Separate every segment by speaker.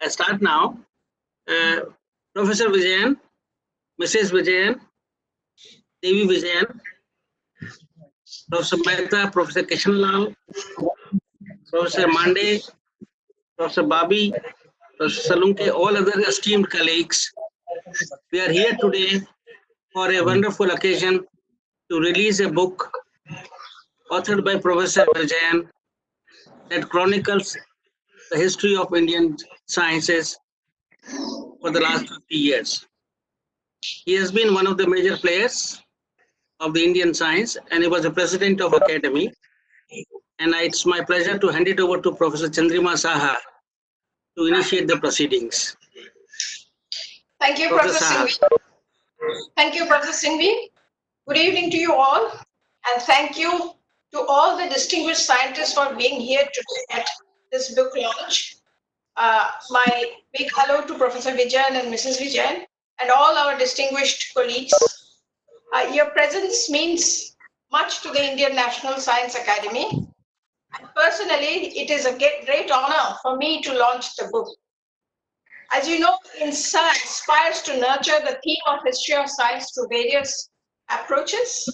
Speaker 1: I start now. Professor Vijayan, Mrs. Vijayan, Devi Vijayan, Professor Mehta, Professor Kishanlal, Professor Mande, Professor Babi, Professor Salunke, all other esteemed colleagues. We are here today for a wonderful occasion to release a book authored by Professor Vijayan that chronicles the history of Indian sciences for the last 50 years. He has been one of the major players of the Indian science, and he was the president of Academy. And it's my pleasure to hand it over to Professor Chandrima Saha to initiate the proceedings.
Speaker 2: Thank you, Professor Singhvi. Thank you, Professor Singhvi. Good evening to you all, and thank you to all the distinguished scientists for being here today at this book launch. My big hello to Professor Vijayan and Mrs. Vijayan, and all our distinguished colleagues. Your presence means much to the Indian National Science Academy. And personally, it is a great honor for me to launch the book. As you know, INSA aspires to nurture the theme of history of science through various approaches.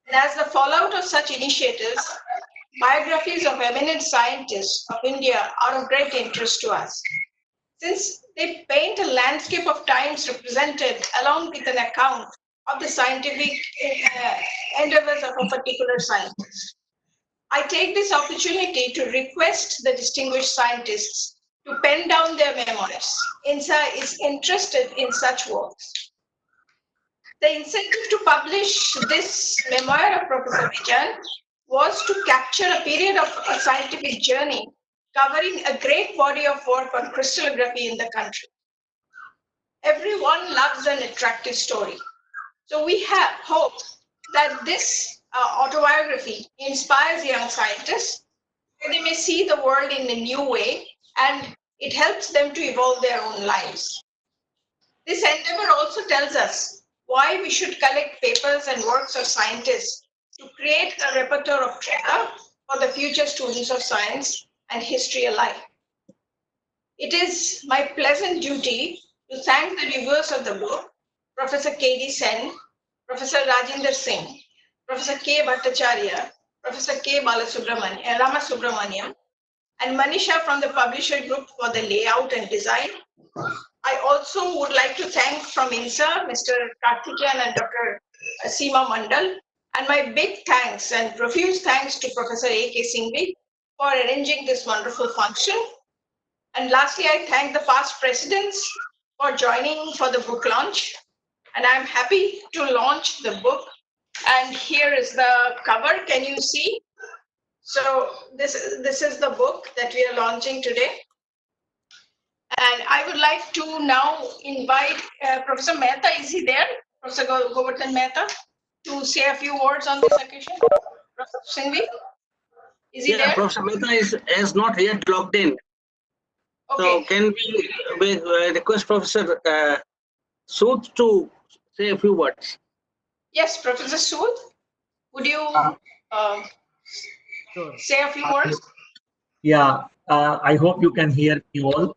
Speaker 2: And as the fallout of such initiatives, biographies of eminent scientists of India are of great interest to us, since they paint a landscape of times represented along with an account of the scientific endeavors of a particular scientist. I take this opportunity to request the distinguished scientists to pen down their memoirs. INSA is interested in such works. The incentive to publish this memoir of Professor Vijayan was to capture a period of a scientific journey covering a great body of work on crystallography in the country. Everyone loves an attractive story. So we have hope that this autobiography inspires young scientists, so they may see the world in a new way, and it helps them to evolve their own lives. This endeavor also tells us why we should collect papers and works of scientists to create a repertoire of treasure for the future students of science and history alike. It is my pleasant duty to thank the reviewers of the book, Professor K.D. Sen, Professor Rajinder Singh, Professor K. Bhattacharya, Professor K. Ramasubramaniam, and Manisha from the publisher group for the layout and design. I also would like to thank from INSA, Mr. Karthikeyan and Dr. Seema Mandal, and my big thanks and profuse thanks to Professor A.K. Singhvi for arranging this wonderful function. And lastly, I thank the past presidents for joining for the book launch. And I'm happy to launch the book. And here is the cover. Can you see? So this is the book that we are launching today. And I would like to now invite Professor Mehta. Is he there? Professor Govardhan Mehta, to say a few words on this occasion. Professor Singhvi, is he there?
Speaker 1: Professor Mehta is not yet logged in. Okay. So can we request Professor Sood to say a few words?
Speaker 2: Yes, Professor Sood, would you say a few words?
Speaker 3: Yeah, I hope you can hear me all.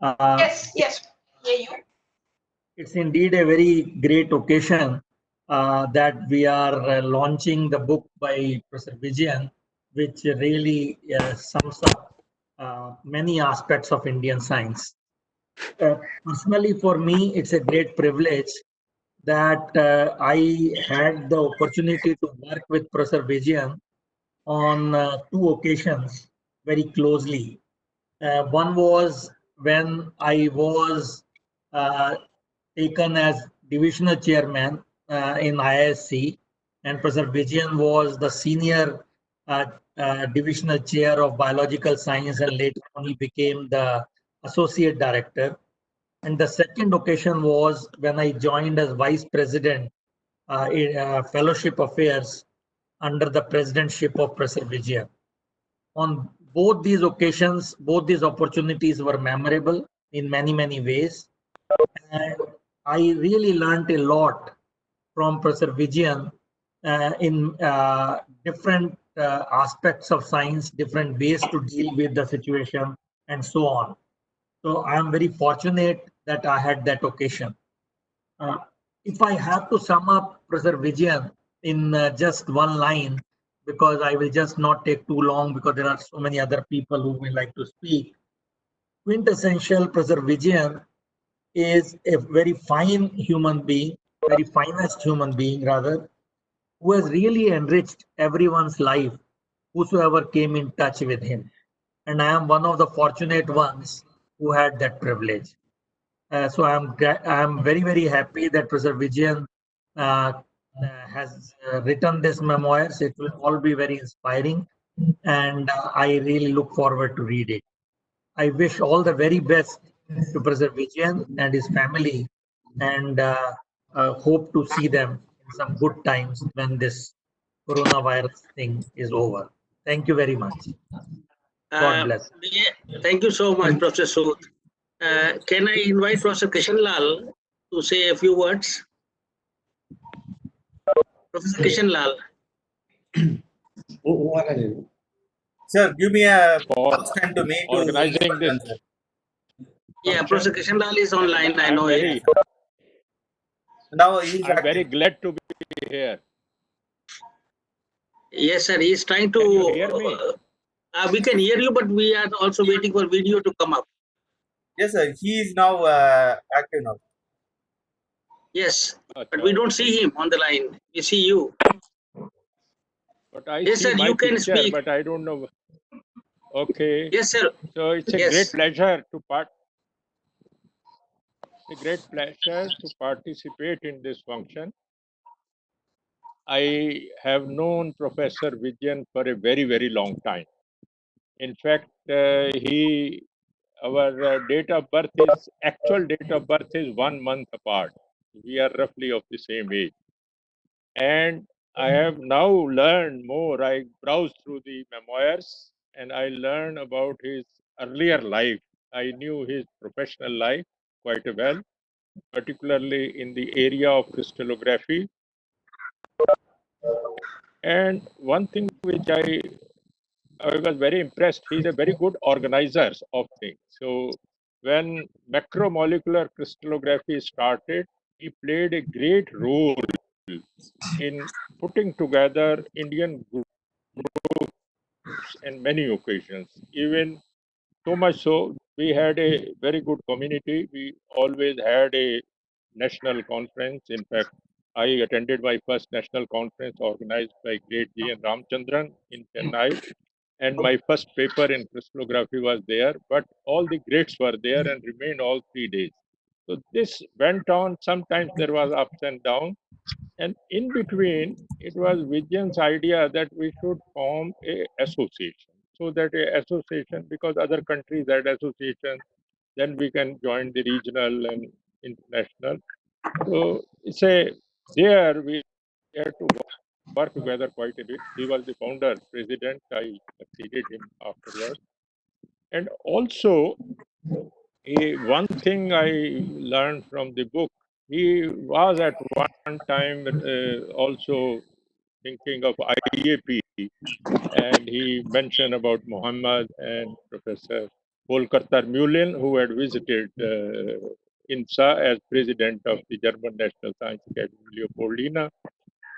Speaker 2: Yes, hear you.
Speaker 3: It's indeed a very great occasion that we are launching the book by Professor Vijayan, which really sums up many aspects of Indian science. Personally, for me, it's a great privilege that I had the opportunity to work with Professor Vijayan on two occasions very closely. One was when I was taken as divisional chairman in IISc, and Professor Vijayan was the senior divisional chair of biological science, and later on he became the associate director. And the second occasion was when I joined as vice president in fellowship affairs under the presidentship of Professor Vijayan. On both these occasions, both these opportunities were memorable in many, many ways. And I really learned a lot from Professor Vijayan in different aspects of science, different ways to deal with the situation, and so on. So I am very fortunate that I had that occasion. If I have to sum up Professor Vijayan in just one line, because I will just not take too long because there are so many other people who will like to speak. Quintessential Professor Vijayan is a very fine human being, very finest human being rather, who has really enriched everyone's life, whosoever came in touch with him. And I am one of the fortunate ones who had that privilege. So I am very, very happy that Professor Vijayan has written this memoirs. It will all be very inspiring, and I really look forward to read it. I wish all the very best to Professor Vijayan and his family, and hope to see them in some good times when this coronavirus thing is over. Thank you very much. God bless.
Speaker 1: Thank you so much, Professor Sood. Can I invite Professor Kishan Lal to say a few words? Professor Kishan Lal.
Speaker 4: Sir, give me a
Speaker 5: For
Speaker 4: stand to me to
Speaker 5: organizing this.
Speaker 4: answer.
Speaker 1: Yeah, Professor Kishan Lal is online. I know it.
Speaker 4: Now he is
Speaker 5: I'm very
Speaker 4: active.
Speaker 5: glad to be here.
Speaker 1: Yes, sir. He is trying to.
Speaker 5: Can you hear me?
Speaker 1: We can hear you, but we are also waiting for video to come up.
Speaker 4: Yes, sir. He is now active now.
Speaker 1: Yes, but we don't see him on the line. We see you.
Speaker 5: But I
Speaker 1: Yes,
Speaker 5: see
Speaker 1: sir.
Speaker 5: my
Speaker 1: You can
Speaker 5: picture,
Speaker 1: speak.
Speaker 5: but I don't know. Okay.
Speaker 1: Yes, sir.
Speaker 5: So it's a
Speaker 1: Yes.
Speaker 5: great pleasure to participate in this function. I have known Professor Vijayan for a very, very long time. In fact, our actual date of birth is 1 month apart. We are roughly of the same age. And I have now learned more. I browsed through the memoirs and I learned about his earlier life. I knew his professional life quite well, particularly in the area of crystallography. And one thing which I was very impressed, he's a very good organizer of things. So when macromolecular crystallography started, he played a great role in putting together Indian groups in many occasions. Even so much so, we had a very good community. We always had a national conference. In fact, I attended my first national conference organized by great G.N. Ramchandran in Chennai. And my first paper in crystallography was there, but all the greats were there and remained all 3 days. So this went on. Sometimes there was ups and downs. And in between, it was Vijayan's idea that we should form a association. So that a association, because other countries had associations, then we can join the regional and international. So there we had to work together quite a bit. He was the founder, president. I succeeded him afterwards. And also, one thing I learned from the book, he was at one time also thinking of IAP, and he mentioned about Muhammad and Professor Volker Mühlen, who had visited INSA as president of the German National Science Academy Leopoldina.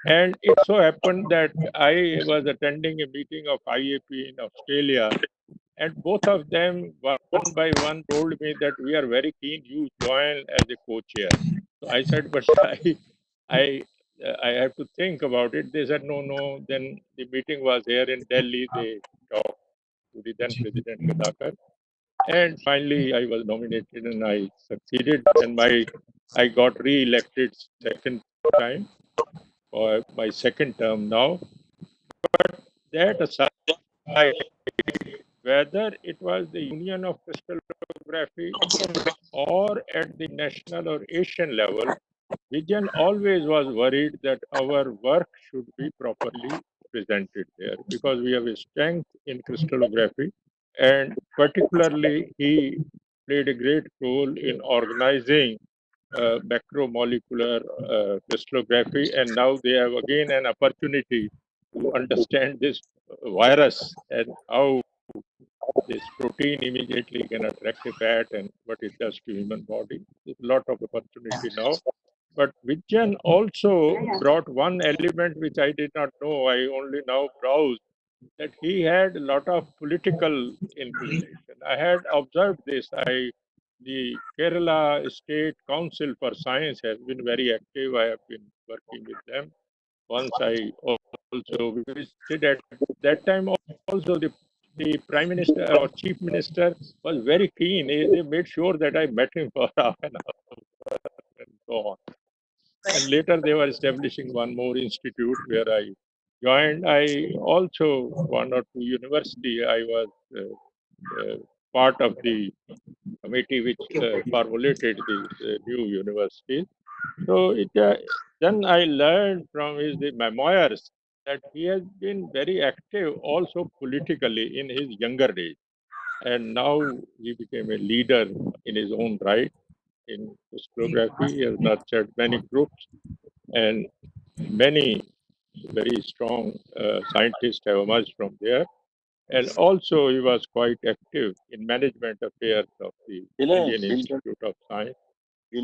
Speaker 5: And it so happened that I was attending a meeting of IAP in Australia, and both of them, one by one, told me that we are very keen you join as a co-chair. So I said, but I have to think about it. They said, no. Then the meeting was here in Delhi. They talked to the then President Gadakar. And finally, I was nominated and I succeeded. And I got re-elected second time for my second term now. But that aside, whether it was the Union of Crystallography or at the national or Asian level, Vijayan always was worried that our work should be properly presented there because we have a strength in crystallography, and particularly he played a great role in organizing macromolecular crystallography, and now they have again an opportunity to understand this virus and how this protein immediately can attract a fat and what it does to human body. There's a lot of opportunity now. But Vijayan also brought one element which I did not know. I only now browsed that he had a lot of political inclination. I had observed this. The Kerala State Council for Science has been very active. I have been working with them. Once I also visited at that time. Also, the Prime Minister or Chief Minister was very keen. They made sure that I met him for half an hour and so on. And later they were establishing one more institute where I joined. I also, one or two university, I was part of the committee which formulated these new universities. So then I learned from the memoirs that he has been very active also politically in his younger days. And now he became a leader in his own right in crystallography. He has nurtured many groups, and many very strong scientists have emerged from there. And also he was quite active in management affairs of the Indian Institute of Science.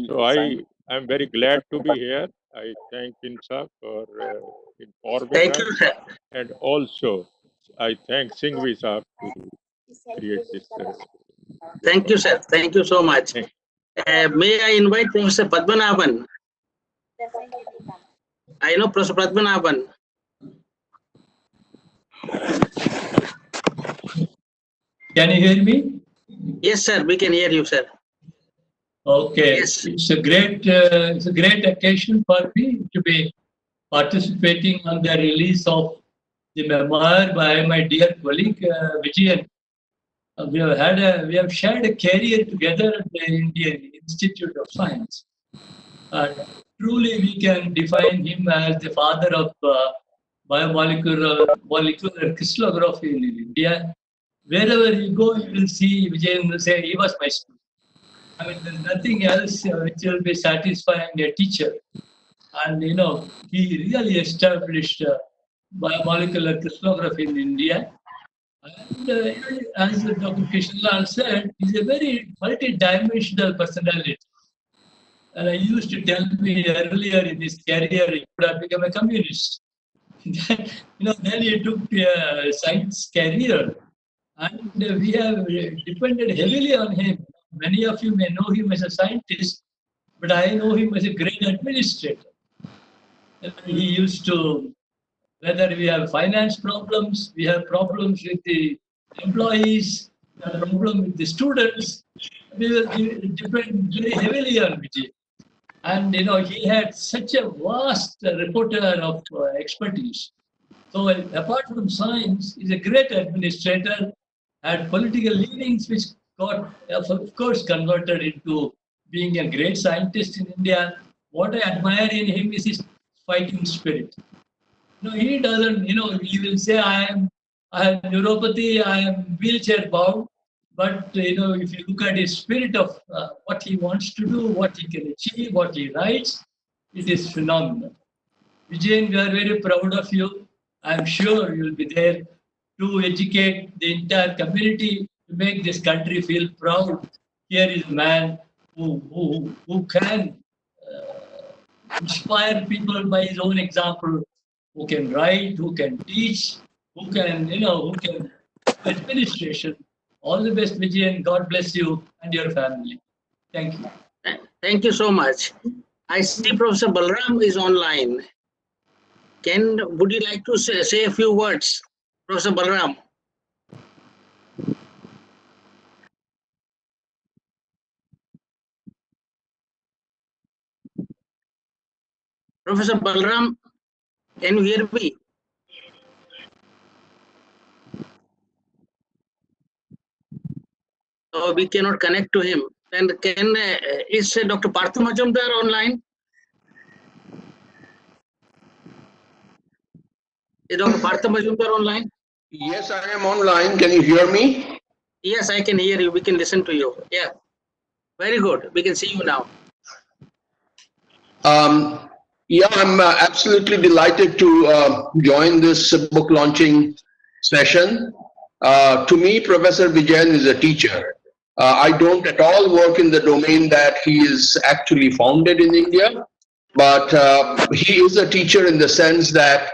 Speaker 5: So I am very glad to be here. I thank INSA for informing
Speaker 1: Thank
Speaker 5: us.
Speaker 1: you, sir.
Speaker 5: And also I thank Singhvi Saab to create this.
Speaker 1: Thank you, sir. Thank you so much.
Speaker 5: Thank
Speaker 1: May I invite Professor Padmanabhan? I know Professor Padmanabhan.
Speaker 6: Can you hear me?
Speaker 1: Yes, sir. We can hear you, sir.
Speaker 6: Okay.
Speaker 1: Yes.
Speaker 6: It's a great occasion for me to be participating on the release of the memoir by my dear colleague Vijayan. We have shared a career together at the Indian Institute of Science. Truly, we can define him as the father of molecular crystallography in India. Wherever you go, you will see Vijayan will say, he was my student. I mean, there's nothing else which will be satisfying a teacher. And, he really established biomolecular crystallography in India. And as Dr. Krishnalal said, he's a very multidimensional personality. And he used to tell me earlier in his career, he could have become a communist. Then he took a science career. And we have depended heavily on him. Many of you may know him as a scientist, but I know him as a great administrator. And he used to, whether we have finance problems, we have problems with the employees, we have problem with the students, we will depend very heavily on Vijay. And he had such a vast repertoire of expertise. So apart from science, he's a great administrator, had political leanings which got, of course, converted into being a great scientist in India. What I admire in him is his fighting spirit. He doesn't, he will say, I have neuropathy, I am wheelchair bound. But, if you look at his spirit of what he wants to do, what he can achieve, what he writes, it is phenomenal. Vijayan, we are very proud of you. I'm sure you'll be there to educate the entire community, to make this country feel proud. Here is a man who can inspire people by his own example, who can write, who can teach, who can administration. All the best, Vijayan. God bless you and your family. Thank you.
Speaker 1: Thank you so much. I see Professor Balram is online. Would you like to say a few words, Professor Balram? Professor Balram, can you hear me? Oh, we cannot connect to him. And is Dr. Partha Majumdar online? Is Dr. Partha Majumdar online?
Speaker 7: Yes, I am online. Can you hear me?
Speaker 1: Yes, I can hear you. We can listen to you. Yeah. Very good. We can see you now.
Speaker 7: Yeah, I'm absolutely delighted to join this book launching session. To me, Professor Vijayan is a teacher. I don't at all work in the domain that he is actually founded in India, but he is a teacher in the sense that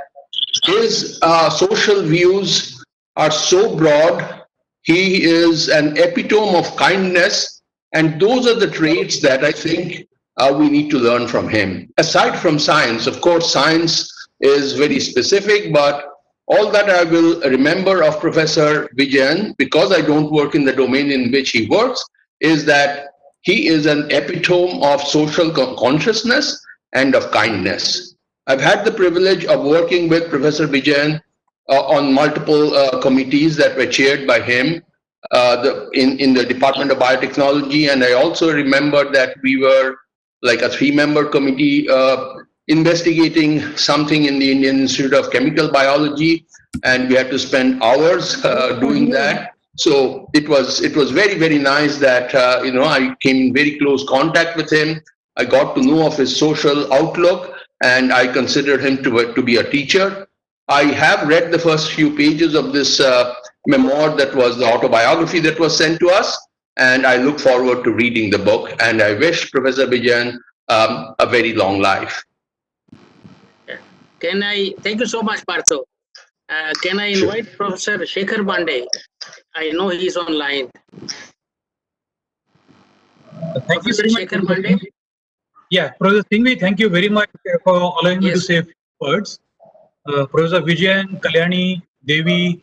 Speaker 7: his social views are so broad. He is an epitome of kindness, and those are the traits that I think we need to learn from him. Aside from science, of course, science is very specific, but all that I will remember of Professor Vijayan, because I don't work in the domain in which he works, is that he is an epitome of social consciousness and of kindness. I've had the privilege of working with Professor Vijayan on multiple committees that were chaired by him in the Department of Biotechnology, and I also remember that we were like a 3-member committee investigating something in the Indian Institute of Chemical Biology, and we had to spend hours doing that. So it was very, very nice that I came in very close contact with him. I got to know of his social outlook, and I considered him to be a teacher. I have read the first few pages of this memoir that was the autobiography that was sent to us, and I look forward to reading the book, and I wish Professor Vijayan a very long life.
Speaker 1: Thank you so much, Partho. Can I invite Professor Shekhar Pandey? I know he's online.
Speaker 8: Thank you
Speaker 1: Professor
Speaker 8: very much.
Speaker 1: Shekhar Pandey.
Speaker 8: Yeah, Professor Singhvi, thank you very much for allowing me to
Speaker 1: Yes.
Speaker 8: say a few words. Professor Vijayan, Kalyani, Devi,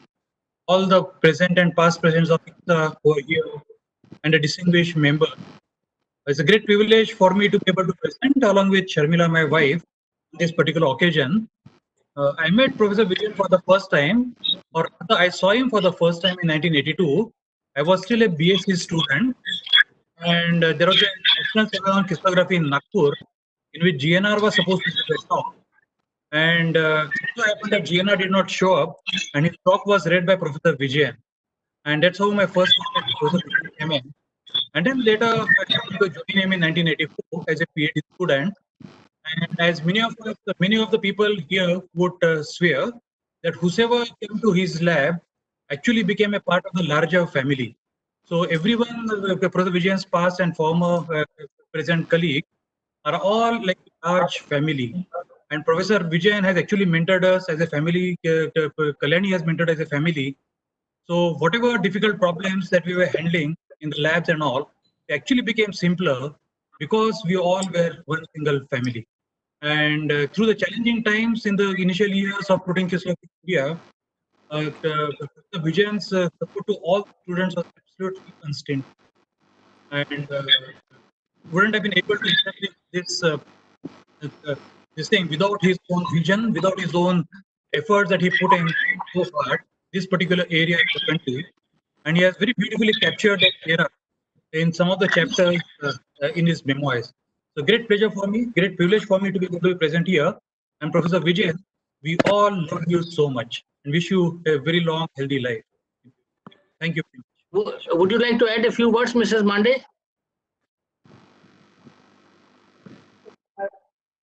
Speaker 8: all the present and past presidents of ICSA who are here, and a distinguished member. It's a great privilege for me to be able to present along with Sharmila, my wife, on this particular occasion. I met Professor Vijayan for the first time, or rather I saw him for the first time in 1982. I was still a BSc student, and there was a national seminar on crystallography in Nagpur, in which GNR was supposed to give a talk. And it so happened that GNR did not show up, and his talk was read by Professor Vijayan. And that's how my first contact with Professor Vijayan came in. And then later, I happened to join him in 1984 as a PhD student. And as many of the people here would swear that whosoever came to his lab actually became a part of the larger family. So everyone, Professor Vijayan's past and former present colleagues are all like a large family. And Professor Vijayan has actually mentored us as a family. Kalyani has mentored as a family. So whatever difficult problems that we were handling in the labs and all, they actually became simpler because we all were one single family. And through the challenging times in the initial years of protein crystallography in India, Professor Vijayan's support to all students was absolutely unstinted. And wouldn't have been able to establish this thing without his own vision, without his own efforts that he put in so far, this particular area of the country. And he has very beautifully captured that era in some of the chapters in his memoirs. So great pleasure for me, great privilege for me to be able to be present here. And Professor Vijayan, we all love you so much and wish you a very long, healthy life. Thank you.
Speaker 1: Would you like to add a few words, Mrs. Pandey?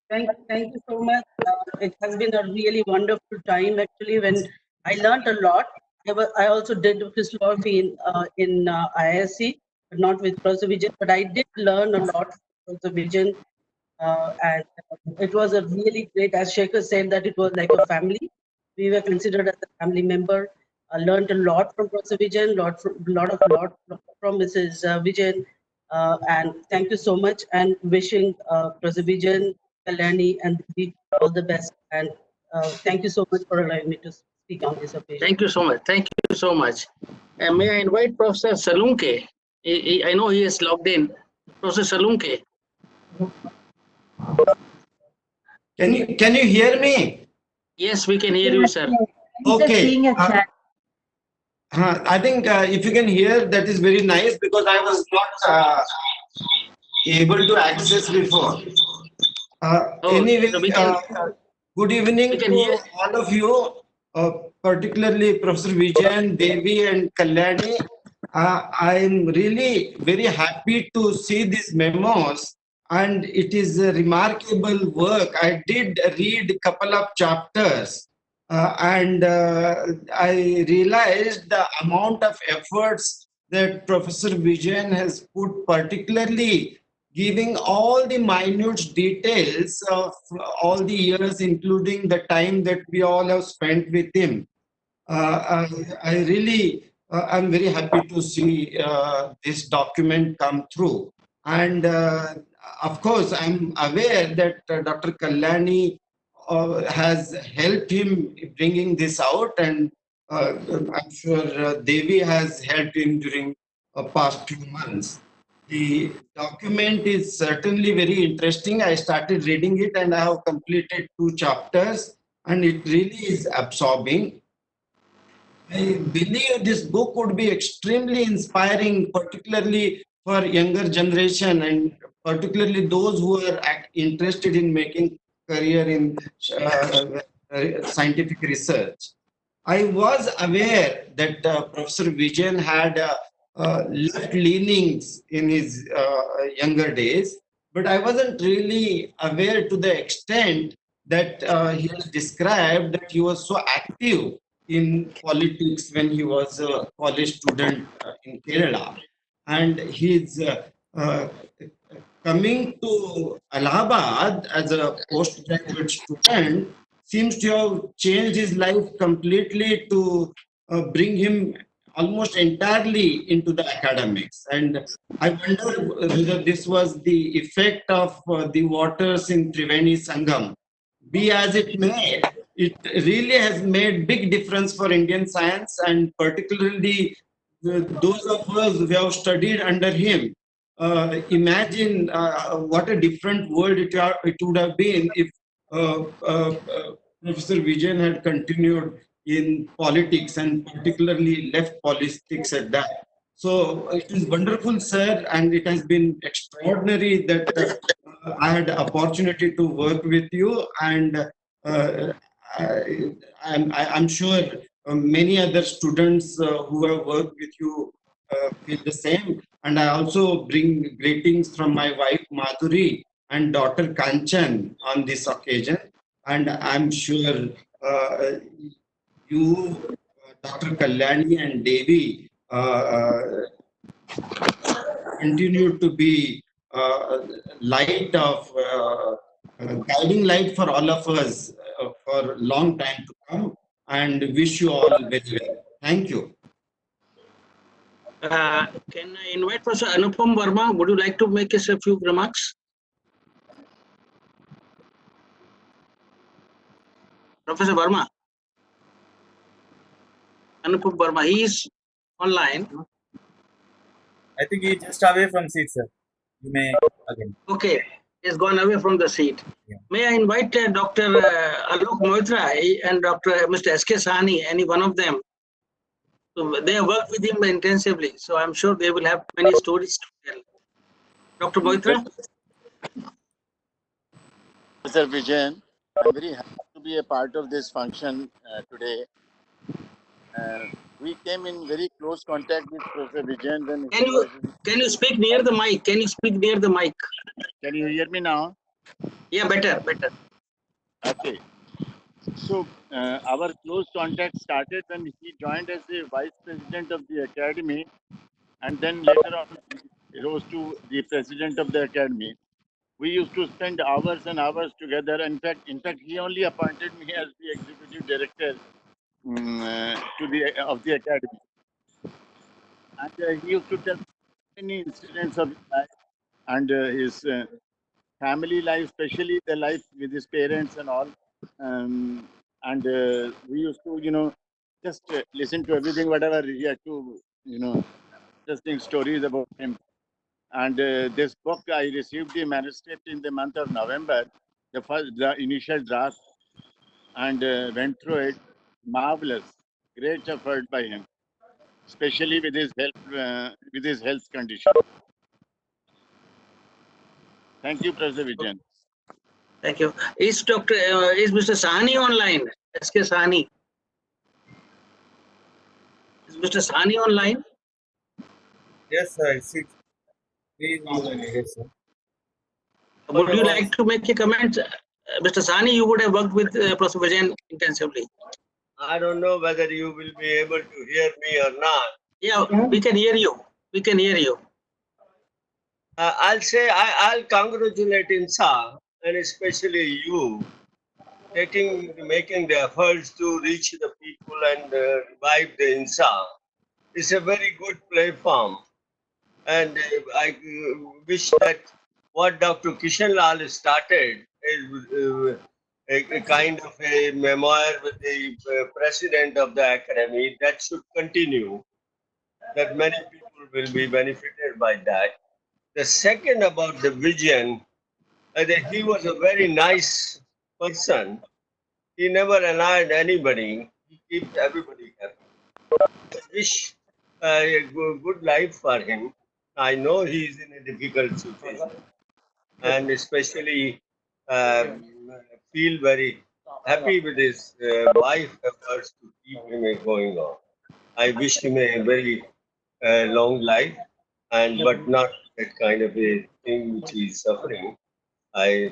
Speaker 9: Thank you so much. It has been a really wonderful time. Actually, when I learned a lot, I also did crystallography in IISc, but not with Professor Vijayan. But I did learn a lot from Professor Vijayan, and it was a really great. As Shekhar said, that it was like a family. We were considered as a family member. I learned a lot from Professor Vijayan, lot from Mrs. Vijayan, and thank you so much. And wishing Professor Vijayan, Kalyani, and Devi all the best. And thank you so much for allowing me to speak on this occasion.
Speaker 1: Thank you so much. Thank you so much. May I invite Professor Salunke? I know he is logged in. Professor Salunke.
Speaker 10: Can you hear me?
Speaker 1: Yes, we can hear you, sir.
Speaker 10: Okay. I think if you can hear, that is very nice, because I was not able to access before. Anyway, good evening to all of you, particularly Professor Vijayan, Devi, and Kalyani. I am really very happy to see these memos, and it is a remarkable work. I did read a couple of chapters, and I realized the amount of efforts that Professor Vijayan has put, particularly giving all the minute details of all the years, including the time that we all have spent with him. I really, I'm very happy to see this document come through. And of course, I'm aware that Dr. Kalyani has helped him bringing this out, and I'm sure Devi has helped him during past few months. The document is certainly very interesting. I started reading it and I have completed 2 chapters, and it really is absorbing. I believe this book would be extremely inspiring, particularly for younger generation and particularly those who are interested in making career in scientific research. I was aware that Professor Vijayan had left leanings in his younger days, but I wasn't really aware to the extent that he has described that he was so active in politics when he was a college student in Kerala. And he's coming to Allahabad as a postgraduate student seems to have changed his life completely to bring him almost entirely into the academics. And I wonder whether this was the effect of the waters in Triveni Sangam. Be as it may, it really has made big difference for Indian science, and particularly those of us who have studied under him. Imagine what a different world it would have been if Professor Vijayan had continued in politics, and particularly left politics at that. So it is wonderful, sir, and it has been extraordinary that I had the opportunity to work with you, and I'm sure many other students who have worked with you feel the same. And I also bring greetings from my wife Madhuri and daughter Kanchan on this occasion. And I'm sure you, Dr. Kalyani and Devi, continue to be light of guiding light for all of us for a long time to come, and wish you all very well. Thank you.
Speaker 1: Can I invite Professor Anupam Verma? Would you like to make us a few remarks? Professor Verma. Anupam Verma, he is online.
Speaker 4: I think he's just away from seat, sir. You may again.
Speaker 1: Okay, he's gone away from the seat.
Speaker 4: Yeah.
Speaker 1: May I invite Dr. Alok Moitra and Dr. Mr. S.K. Sahni, any one of them? So they have worked with him intensively, so I'm sure they will have many stories to tell. Dr. Moitra?
Speaker 11: Professor Vijayan, I'm very happy to be a part of this function today. We came in very close contact with Professor Vijayan when
Speaker 1: Can you speak near the mic? Can you speak near the mic?
Speaker 11: Can you hear me now?
Speaker 1: Yeah, better.
Speaker 11: Okay. So our close contact started when he joined as the vice president of the academy, and then later on he rose to the president of the academy. We used to spend hours and hours together. In fact, he only appointed me as the executive director of the academy. And he used to tell many incidents of his life and his family life, especially the life with his parents and all. And we used to, just listen to everything, whatever he had to, interesting stories about him. And this book, I received the manuscript in the month of November, the initial draft, and went through it. Marvelous, great effort by him, especially with his health condition. Thank you, Professor Vijayan.
Speaker 1: Thank you. Is Mr. Sahni online? S.K. Sahni. Is Mr. Sahni online?
Speaker 4: Yes, sir. He is online. Yes, sir.
Speaker 1: Would you like to make a comment, Mr. Sani, you would have worked with Professor Vijayan intensively.
Speaker 12: I don't know whether you will be able to hear me or not.
Speaker 1: Yeah, we can hear you. We can hear you.
Speaker 12: I'll say I'll congratulate INSA and especially you making the efforts to reach the people and revive the INSA. It's a very good platform. And I wish that what Dr. Kishan Lal started is a kind of a memoir with the president of the academy that should continue, that many people will be benefited by that. The second about the vision, I think he was a very nice person. He never annoyed anybody. He keeps everybody happy. I wish a good life for him. I know he is in a difficult situation, and especially feel very happy with his wife efforts to keep him going on. I wish him a very long life, and but not that kind of a thing which he is suffering. I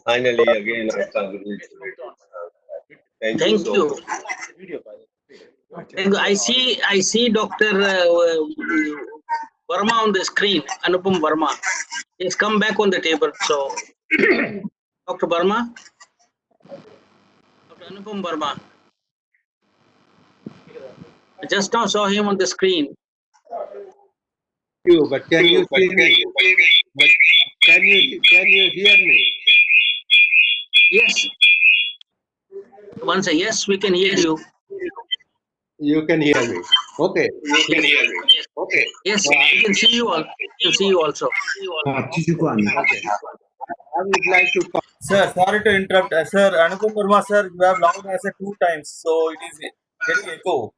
Speaker 12: finally again I congratulate him. Thank you.
Speaker 1: Thank
Speaker 12: So
Speaker 1: you.
Speaker 12: much.
Speaker 1: And I see Dr. Verma on the screen, Anupam Verma. He's come back on the table. So, Dr. Verma, Dr. Anupam Verma. I just now saw him on the screen.
Speaker 12: But can you see me? But can you hear me?
Speaker 1: Yes. Once yes, we can hear you.
Speaker 12: You can hear me. Okay.
Speaker 1: You can hear me.
Speaker 12: Okay.
Speaker 1: Yes, we can see you all. We can see you also.
Speaker 12: Okay. I would like to.
Speaker 4: Sir, sorry to interrupt. Sir, Anupam Verma, sir, you have logged as a 2 times, so it is getting echo.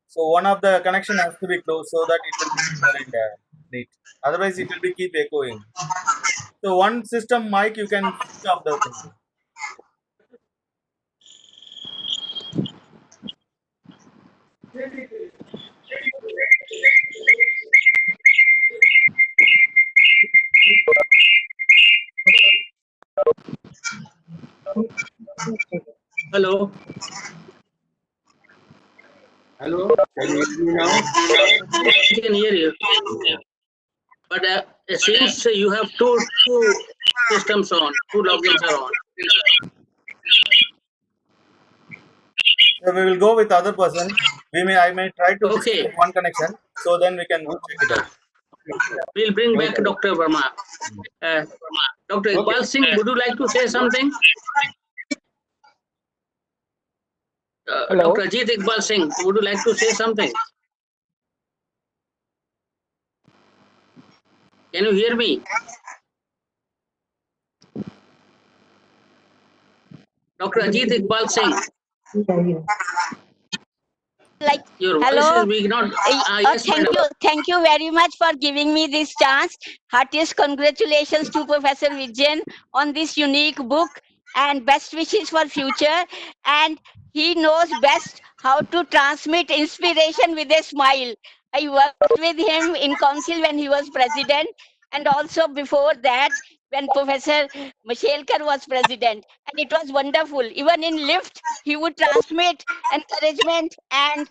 Speaker 4: So one of the connection has to be closed so that it will be very neat. Otherwise, it will be keep echoing. So one system mic you can switch off the thing.
Speaker 1: Hello.
Speaker 12: Hello. Can you hear me now?
Speaker 1: We can hear you. But it seems you have two systems on, two logins are on.
Speaker 4: So we will go with other person. I may try to
Speaker 1: Okay.
Speaker 4: disconnect one connection, so then we can check it out.
Speaker 1: We'll bring back Dr. Verma. Dr. Iqbal Singh, would you like to say something?
Speaker 13: Hello.
Speaker 1: Dr. Ajit Iqbal Singh, would you like to say something? Can you hear me? Dr. Ajit Iqbal Singh.
Speaker 13: Like,
Speaker 1: Your voice
Speaker 13: hello.
Speaker 1: is weak, not. Yes, madam.
Speaker 13: Thank you very much for giving me this chance. Heartiest congratulations to Professor Vijayan on this unique book and best wishes for future. And he knows best how to transmit inspiration with a smile. I worked with him in council when he was president, and also before that when Professor Mashelkar was president. And it was wonderful. Even in lift, he would transmit encouragement and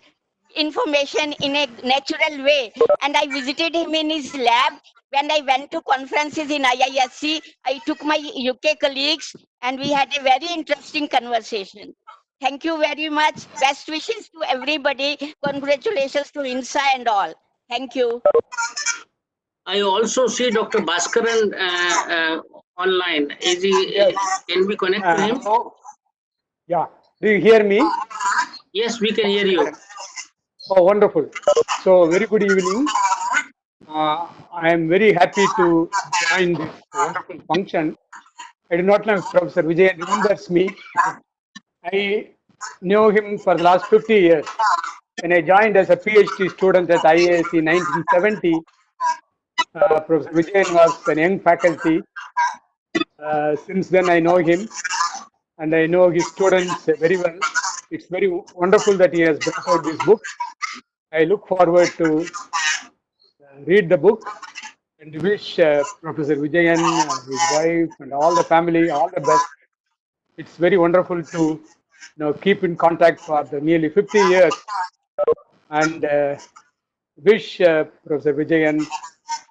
Speaker 13: information in a natural way. And I visited him in his lab. When I went to conferences in IISc, I took my UK colleagues and we had a very interesting conversation. Thank you very much. Best wishes to everybody. Congratulations to INSA and all. Thank you.
Speaker 1: I also see Dr. Bhaskaran online. Is he?
Speaker 13: Yes.
Speaker 1: Can we connect to him?
Speaker 13: Yeah. Do you hear me?
Speaker 1: Yes, we can hear you.
Speaker 13: Oh, wonderful. So, very good evening. I am very happy to join this wonderful function. I do not know if Professor Vijayan remembers me. I knew him for the last 50 years. When I joined as a PhD student at IISc in 1970, Professor Vijayan was a young faculty. Since then, I know him and I know his students very well. It's very wonderful that he has brought out this book. I look forward to read the book.
Speaker 14: and wish Professor Vijayan, his wife, and all the family all the best. It's very wonderful to keep in contact for the nearly 50 years, and wish Professor Vijayan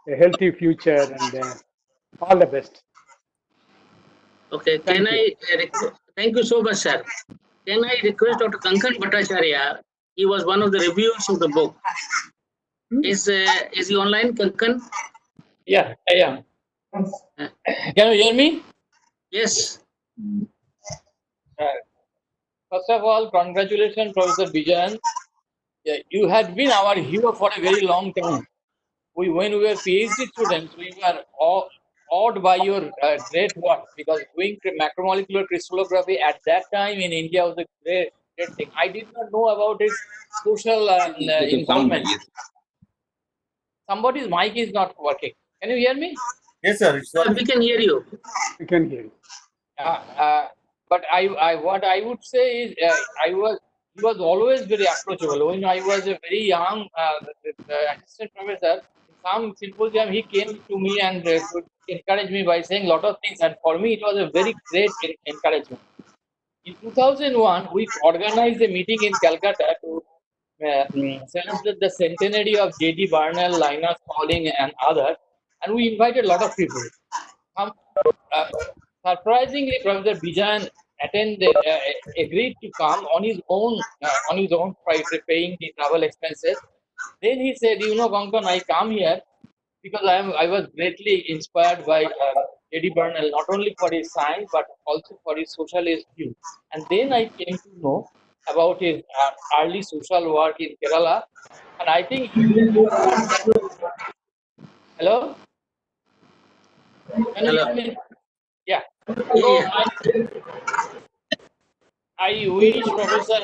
Speaker 14: a healthy future and all the best.
Speaker 1: Okay,
Speaker 14: Thank you.
Speaker 1: Thank you so much, sir. Can I request Dr. Kankan Bhattacharya? He was one of the reviewers of the book. Is he online, Kankan?
Speaker 15: Yeah, I am. Can you hear me?
Speaker 1: Yes.
Speaker 15: First of all, congratulations, Professor Vijayan. Yeah, you had been our hero for a very long time. When we were PhD students, we were awed by your great work, because doing macromolecular crystallography at that time in India was a great thing. I did not know about its social involvement. Somebody's mic is not working. Can you hear me?
Speaker 4: Yes, sir. It's working.
Speaker 1: We can hear you.
Speaker 14: We can hear you.
Speaker 15: But what I would say is, he was always very approachable. When I was a very young assistant professor, in some symposium, he came to me and could encourage me by saying a lot of things. And for me, it was a very great encouragement. In 2001, we organized a meeting in Calcutta to celebrate the centenary of J.D. Barnell, Linus Pauling, and others. And we invited a lot of people. Surprisingly, Professor Vijayan agreed to come on his own paying the travel expenses. Then he said, Kankan, I come here because I was greatly inspired by J.D. Barnell, not only for his science but also for his socialist view. And then I came to know about his early social work in Kerala, and I think hello. Can you hear me? Yeah. So I wish Professor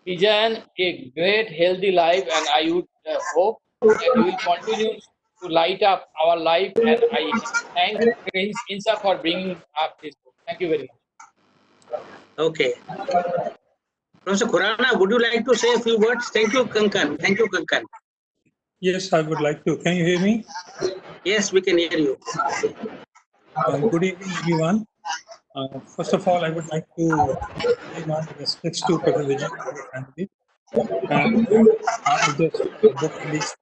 Speaker 15: Vijayan a great healthy life, and I would hope that he will continue to light up our life. And I thank INSA for bringing up this book. Thank you very much.
Speaker 1: Okay. Professor Khurana, would you like to say a few words? Thank you, Kankan. Thank you, Kankan.
Speaker 8: Yes, I would like to. Can you hear me?
Speaker 1: Yes, we can hear you.
Speaker 8: Good evening, everyone. First of all, I would like to pay my respects to Professor Vijayan and the family. Part of this book release,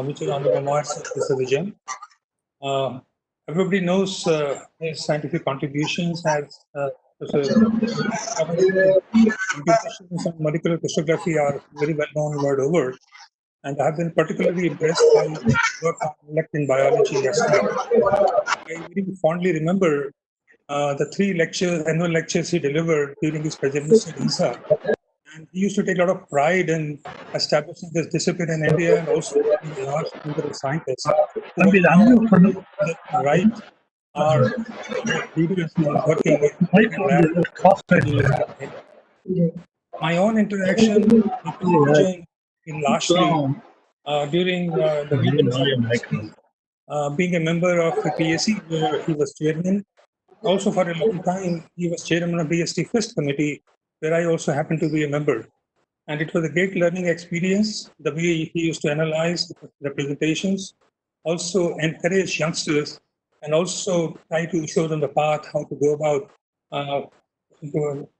Speaker 8: which is on the memoirs of Professor Vijayan. Everybody knows his scientific contributions as contributions on molecular crystallography are very well known world over, and I have been particularly impressed by work on lectin biology as well. I very fondly remember the 3 annual lectures he delivered during his presidency at INSA. And he used to take a lot of pride in establishing this discipline in India, and also a large number of scientists who right are leaders who are working in my own interaction with in lastly during the meeting, being a member of the PSC where he was chairman. Also for a long time, he was chairman of BST First Committee, where I also happened to be a member. And it was a great learning experience, the way he used to analyze the presentations, also encourage youngsters, and also try to show them the path, how to go about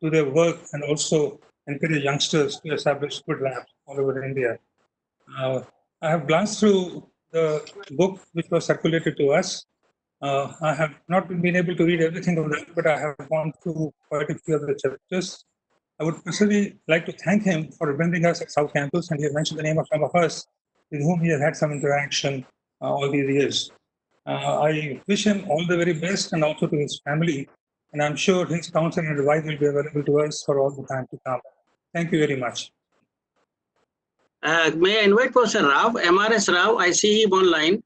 Speaker 8: to their work, and also encourage youngsters to establish good labs all over India. I have glanced through the book which was circulated to us. I have not been able to read everything of that, but I have gone through quite a few of the chapters. I would personally like to thank him for remembering us at South Campus, and he has mentioned the name of some of us with whom he has had some interaction all these years. I wish him all the very best, and also to his family, and I'm sure his counsel and advice will be available to us for all the time to come. Thank you very much.
Speaker 1: May I invite Professor Rao, MRS Rao? I see him online.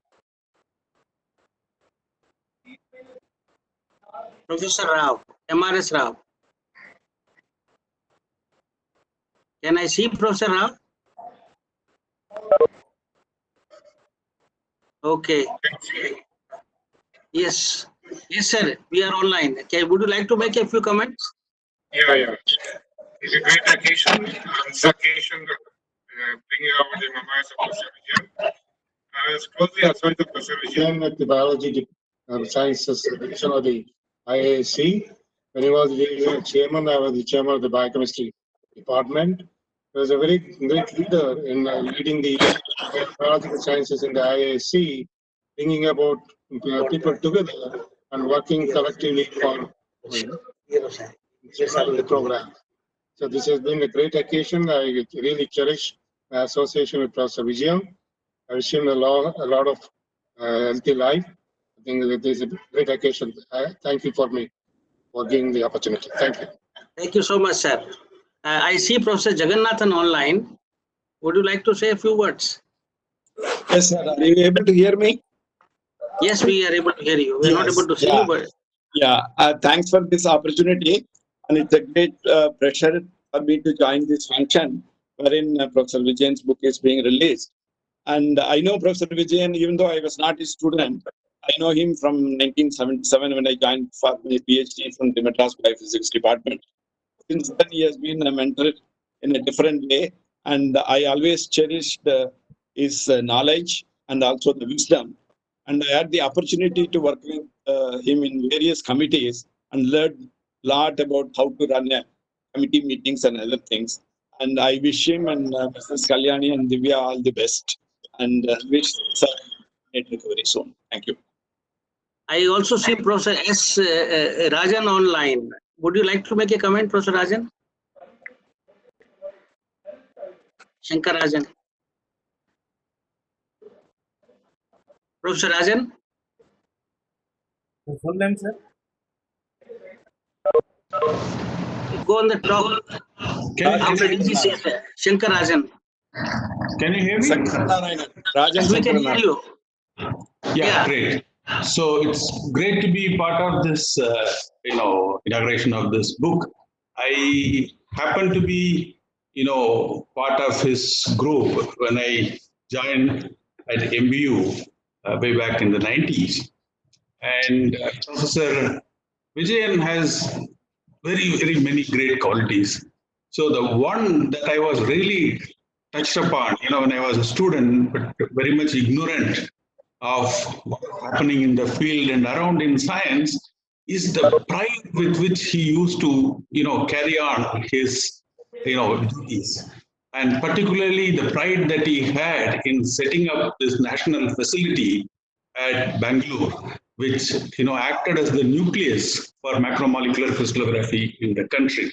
Speaker 1: Professor Rao, MRS Rao. Can I see Professor Rao? Okay. Yes. Yes, sir. We are online. Okay. Would you like to make a few comments?
Speaker 16: Yeah. It's a great occasion. On this occasion, bringing out the memoirs of Professor Vijayan. was closely assigned to Professor Vijayan at the Biology Sciences Division of the IISc. When he was the chairman, I was the chairman of the Biochemistry Department. He was a very great leader in leading the biological sciences in the IISc, bringing about people together and working collectively for the program. So this has been a great occasion. I really cherish my association with Professor Vijayan. I wish him a lot of healthy life. I think that this is a great occasion. Thank you for giving the opportunity. Thank you.
Speaker 1: Thank you so much, sir. I see Professor Jagannathan online. Would you like to say a few words?
Speaker 17: Yes, sir. Are you able to hear me?
Speaker 1: Yes, we are able to hear you. We are not able to see you, but
Speaker 17: Yeah. Thanks for this opportunity, and it's a great pleasure for me to join this function wherein Professor Vijayan's book is being released. And I know Professor Vijayan, even though I was not his student, I know him from 1977 when I joined for my PhD from the Madras Biophysics Department. Since then, he has been a mentor in a different way, and I always cherished his knowledge and also the wisdom. And I had the opportunity to work with him in various committees and learned a lot about how to run committee meetings and other things. And I wish him and Mrs. Kalyani and Divya all the best, and wish sir recovery soon. Thank you.
Speaker 1: I also see Professor S. Rajan online. Would you like to make a comment, Professor Rajan? Shankar Rajan. Professor Rajan?
Speaker 4: Full name, sir?
Speaker 1: Go on the top. After DGC, Shankar Rajan.
Speaker 18: Can you hear me?
Speaker 17: Rajan,
Speaker 1: we can hear you.
Speaker 18: Yeah, great. So it's great to be part of this, inauguration of this book. I happen to be, part of his group when I joined at MBU way back in the 90s. And Professor Vijayan has very, very many great qualities. So the one that I was really touched upon, when I was a student, but very much ignorant of what was happening in the field and around in science, is the pride with which he used to, carry on his, duties. And particularly the pride that he had in setting up this national facility at Bangalore, which, acted as the nucleus for macromolecular crystallography in the country.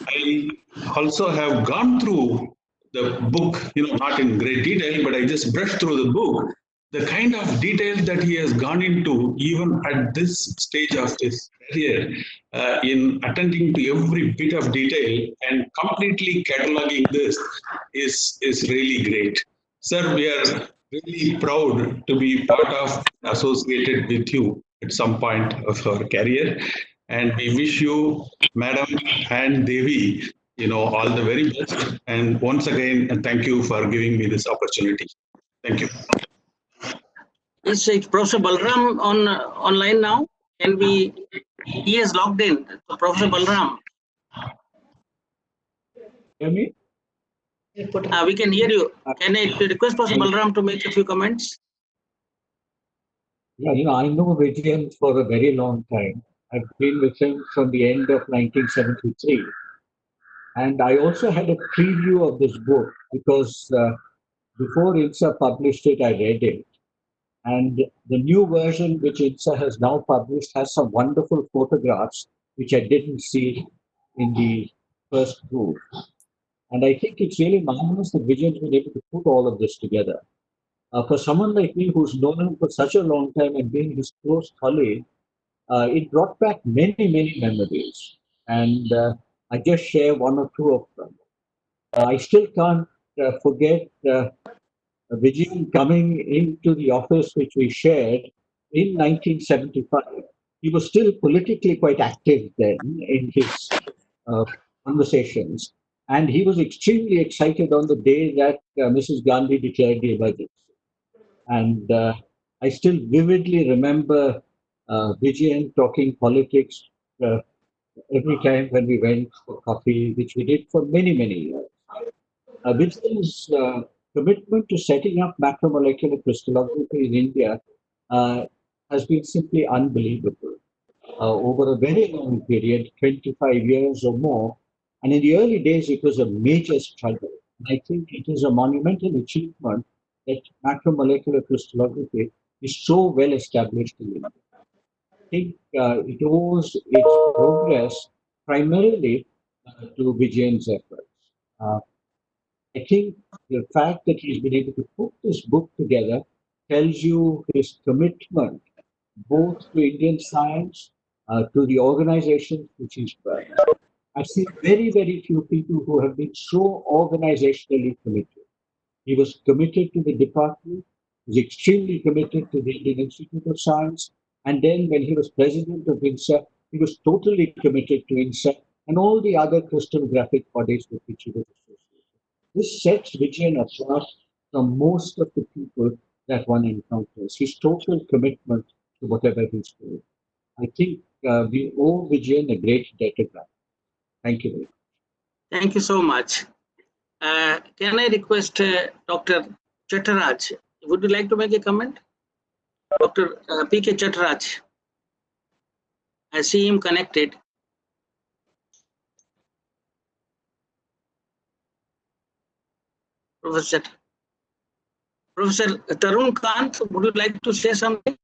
Speaker 18: I also have gone through the book, not in great detail, but I just brushed through the book, the kind of detail that he has gone into, even at this stage of his career, in attending to every bit of detail and completely cataloging this is really great. Sir, we are really proud to be part of, associated with you at some point of our career. And we wish you, Madam and Devi, all the very best. And once again, thank you for giving me this opportunity. Thank you.
Speaker 1: Is Professor Balram online now? He has logged in. Professor Balram.
Speaker 14: Hear me?
Speaker 1: We can hear you. Can I request Professor Balram to make a few comments?
Speaker 19: Yeah, I know Vijayan for a very long time. I've been with him from the end of 1973. And I also had a preview of this book because before INSA published it, I read it. And the new version, which INSA has now published, has some wonderful photographs, which I didn't see in the first proof. And I think it's really marvelous that Vijayan's been able to put all of this together. For someone like me who's known him for such a long time and being his close colleague, it brought back many, many memories. And I just share one or two of them. I still can't forget Vijayan coming into the office which we shared in 1975. He was still politically quite active then in his conversations. And he was extremely excited on the day that Mrs. Gandhi declared the emergency. And I still vividly remember Vijayan talking politics every time when we went for coffee, which we did for many, many years. Vijayan's commitment to setting up macromolecular crystallography in India has been simply unbelievable. Over a very long period, 25 years or more, and in the early days, it was a major struggle. I think it is a monumental achievement that macromolecular crystallography is so well established in India. I think it owes its progress primarily to Vijayan's efforts. I think the fact that he's been able to put this book together tells you his commitment both to Indian science, to the organizations which he's run. I've seen very, very few people who have been so organizationally committed. He was committed to the department, was extremely committed to the Indian Institute of Science, and then when he was president of INSA, he was totally committed to INSA and all the other crystallographic bodies with which he was associated. This sets Vijayan apart from most of the people that one encounters, his total commitment to whatever he's doing. I think we owe Vijayan a great debt of gratitude. Thank you very much.
Speaker 1: Thank you so much. Can I request Dr. Chattaraj? Would you like to make a comment? Dr. P.K. Chattaraj. I see him connected. Professor Tarun Kant, would you like to say something?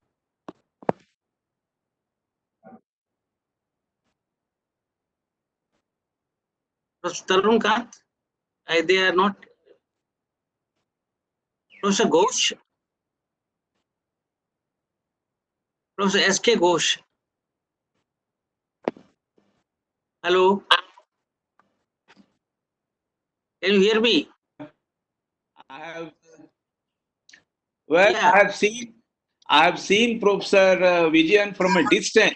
Speaker 1: Professor Tarun Kant, they are not. Professor Ghosh, Professor S.K. Ghosh. Hello. Can you hear me?
Speaker 20: Well, I have seen Professor Vijayan from a distance,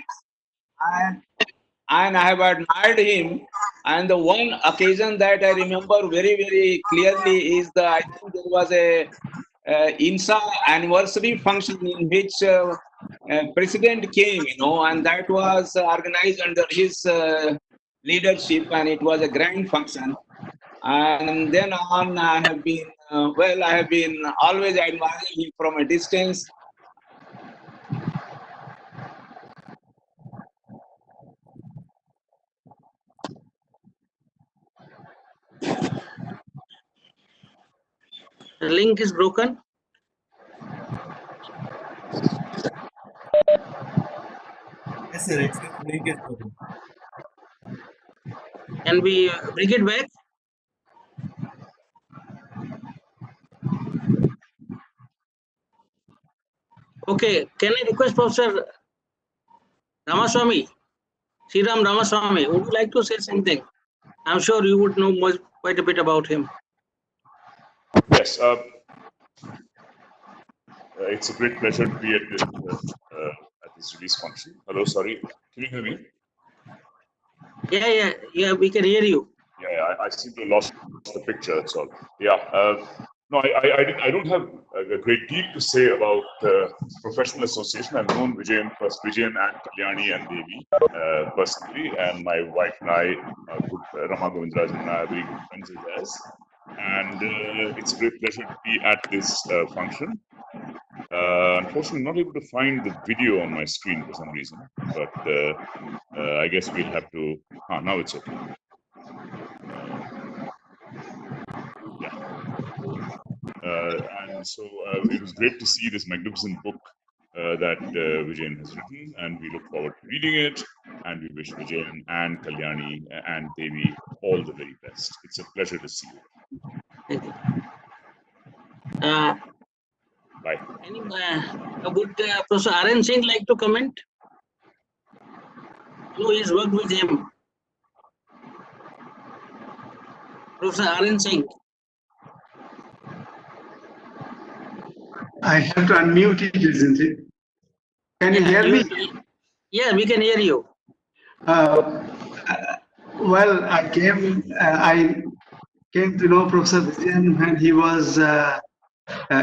Speaker 20: and I have admired him. And the one occasion that I remember very, very clearly is I think there was a INSA anniversary function in which President came, and that was organized under his leadership, and it was a grand function. And then on, I have been always admiring him from a distance.
Speaker 1: The link is broken.
Speaker 4: Yes, sir. It's link is broken.
Speaker 1: Can we bring it back? Okay, can I request Professor Ramaswamy, Sriram Ramaswamy, would you like to say something? I'm sure you would know quite a bit about him.
Speaker 21: Yes, it's a great pleasure to be at this release function. Hello, sorry, can you hear me?
Speaker 1: Yeah, we can hear you.
Speaker 21: Yeah, I seem to have lost the picture, that's all. Yeah, no, I don't have a great deal to say about professional association. I've known Vijayan and Kalyani and Devi personally, and my wife and I, Rama Govindrajan and I are very good friends of theirs. And it's a great pleasure to be at this function. Unfortunately, I'm not able to find the video on my screen for some reason, but I guess we'll have to. Now it's okay. And so it was great to see this magnificent book that Vijayan has written, and we look forward to reading it. And we wish Vijayan and Kalyani and Devi all the very best. It's a pleasure to see you.
Speaker 1: Thank you.
Speaker 21: Bye.
Speaker 1: Would Professor R.N. Singh like to comment? No, he's worked with him. Professor R.N. Singh.
Speaker 22: I have to unmute it, isn't it? Can you hear me?
Speaker 1: Yeah, we can hear you.
Speaker 22: Well, I came to know Professor Vijayan when he was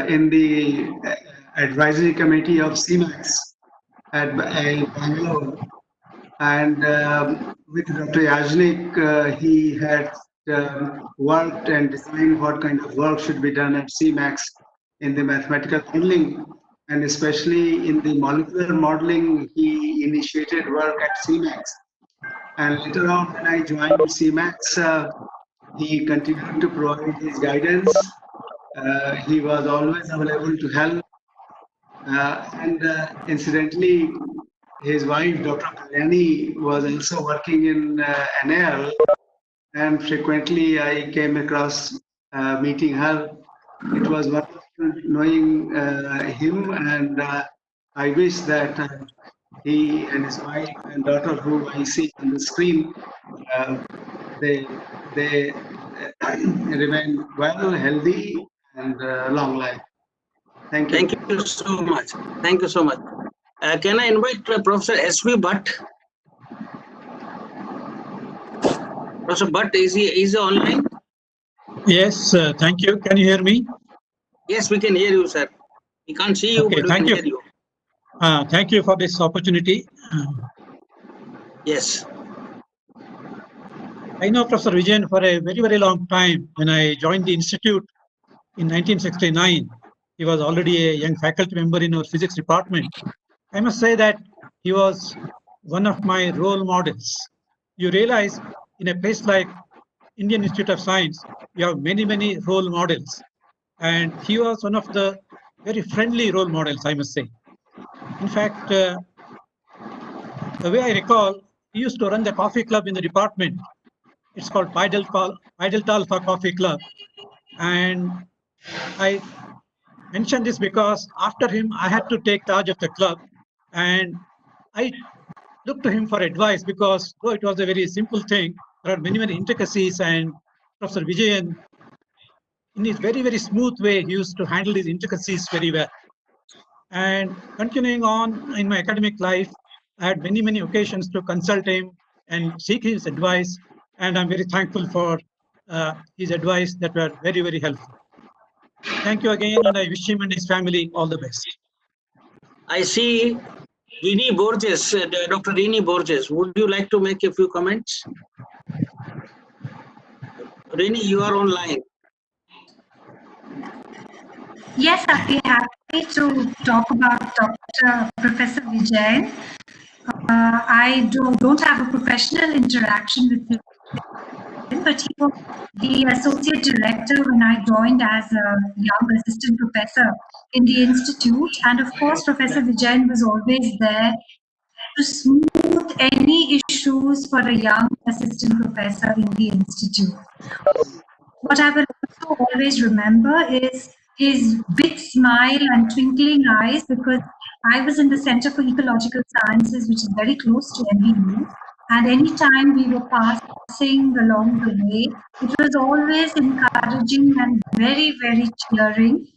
Speaker 22: in the advisory committee of CMAX at Bangalore, and with Dr. Yajnik, he had worked and designed what kind of work should be done at CMAX in the mathematical modeling, and especially in the molecular modeling. He initiated work at CMAX. And later on, when I joined CMAX, he continued to provide his guidance. He was always available to help. Incidentally, his wife, Dr. Kalyani, was also working in NAL, and frequently I came across meeting her. It was wonderful knowing him, and I wish that he and his wife and daughter, who I see on the screen, they remain well, healthy, and long life. Thank you.
Speaker 1: Thank you so much. Thank you so much. Can I invite Professor S.V. Bhatt? Professor Bhatt, is he online?
Speaker 8: Yes, thank you. Can you hear me?
Speaker 1: Yes, we can hear you, sir. We can't see you,
Speaker 8: Okay,
Speaker 1: but we
Speaker 8: thank
Speaker 1: can
Speaker 8: you.
Speaker 1: hear you.
Speaker 8: Thank you for this opportunity.
Speaker 1: Yes.
Speaker 8: I know Professor Vijayan for a very, very long time. When I joined the institute in 1969, he was already a young faculty member in our physics department. I must say that he was one of my role models. You realize in a place like Indian Institute of Science, you have many, many role models. And he was one of the very friendly role models, I must say. In fact, the way I recall, he used to run the coffee club in the department. It's called Pi Delta Alpha Coffee Club. And I mention this because after him, I had to take charge of the club. And I looked to him for advice because though it was a very simple thing, there are many, many intricacies, and Professor Vijayan, in his very, very smooth way, he used to handle these intricacies very well. And continuing on in my academic life, I had many, many occasions to consult him and seek his advice. And I'm very thankful for his advice that were very, very helpful. Thank you again, and I wish him and his family all the best.
Speaker 1: I see Rini Borges, Dr. Rini Borges. Would you like to make a few comments? Rini, you are online.
Speaker 2: Yes, I'd be happy to talk about Dr. Professor Vijayan. I don't have a professional interaction with him, but he was the associate director when I joined as a young assistant professor in the institute. And of course, Professor Vijayan was always there to smooth any issues for a young assistant professor in the institute. What I will also always remember is his big smile and twinkling eyes, because I was in the Center for Ecological Sciences, which is very close to MBU. And anytime we were passing along the way, it was always encouraging and very, very cheering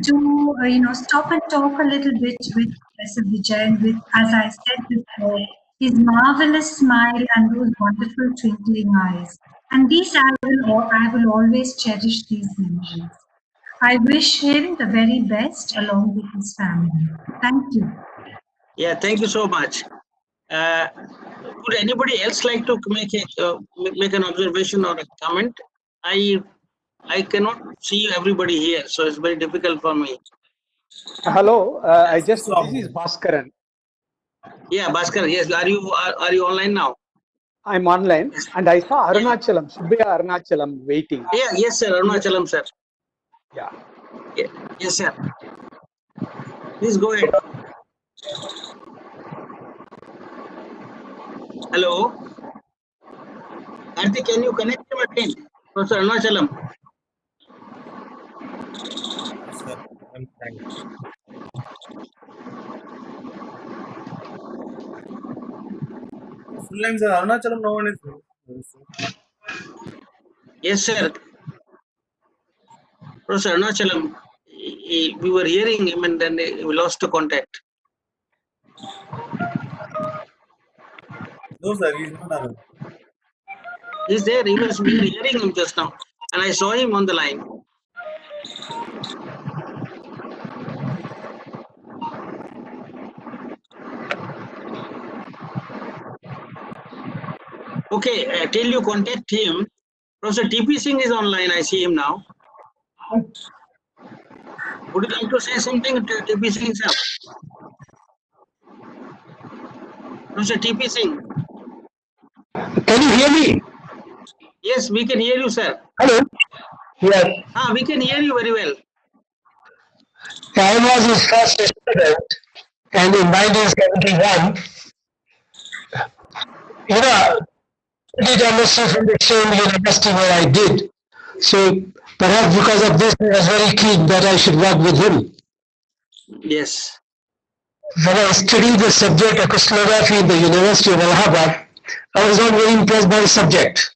Speaker 2: to stop and talk a little bit with Professor Vijayan, with, as I said before, his marvelous smile and those wonderful twinkling eyes. And these I will always cherish these memories. I wish him the very best along with his family. Thank you.
Speaker 1: Yeah, thank you so much. Would anybody else like to make an observation or a comment? I cannot see everybody here, so it's very difficult for me.
Speaker 14: Hello, this is Bhaskaran.
Speaker 1: Yeah, Bhaskar, yes, are you online now?
Speaker 14: I'm online, and I saw Arunachalam, Subbaya Arunachalam waiting.
Speaker 1: Yeah, yes, sir, Arunachalam, sir.
Speaker 14: Yeah.
Speaker 1: Yes, sir. Please go ahead. Hello. Karthik, can you connect him again? Professor Arunachalam.
Speaker 4: Sir, I'm trying. Full name, sir. Arunachalam, no one is.
Speaker 1: Yes, sir. Professor Arunachalam, we were hearing him and then we lost the contact.
Speaker 4: No, sir, he's not around.
Speaker 1: He's there. We were hearing him just now, and I saw him on the line. Okay, till you contact him, Professor T.P. Singh is online. I see him now. Would you like to say something to T.P. Singh, sir? Professor T.P. Singh.
Speaker 3: Can you hear me?
Speaker 1: Yes, we can hear you, sir.
Speaker 3: Hello. Yes.
Speaker 1: We can hear you very well.
Speaker 3: I was his first student, and in 1971, I did MSc from the same university where I did. So perhaps because of this, I was very keen that I should work with him.
Speaker 1: Yes.
Speaker 3: When I studied the subject of crystallography in the University of Allahabad, I was not very impressed by the subject.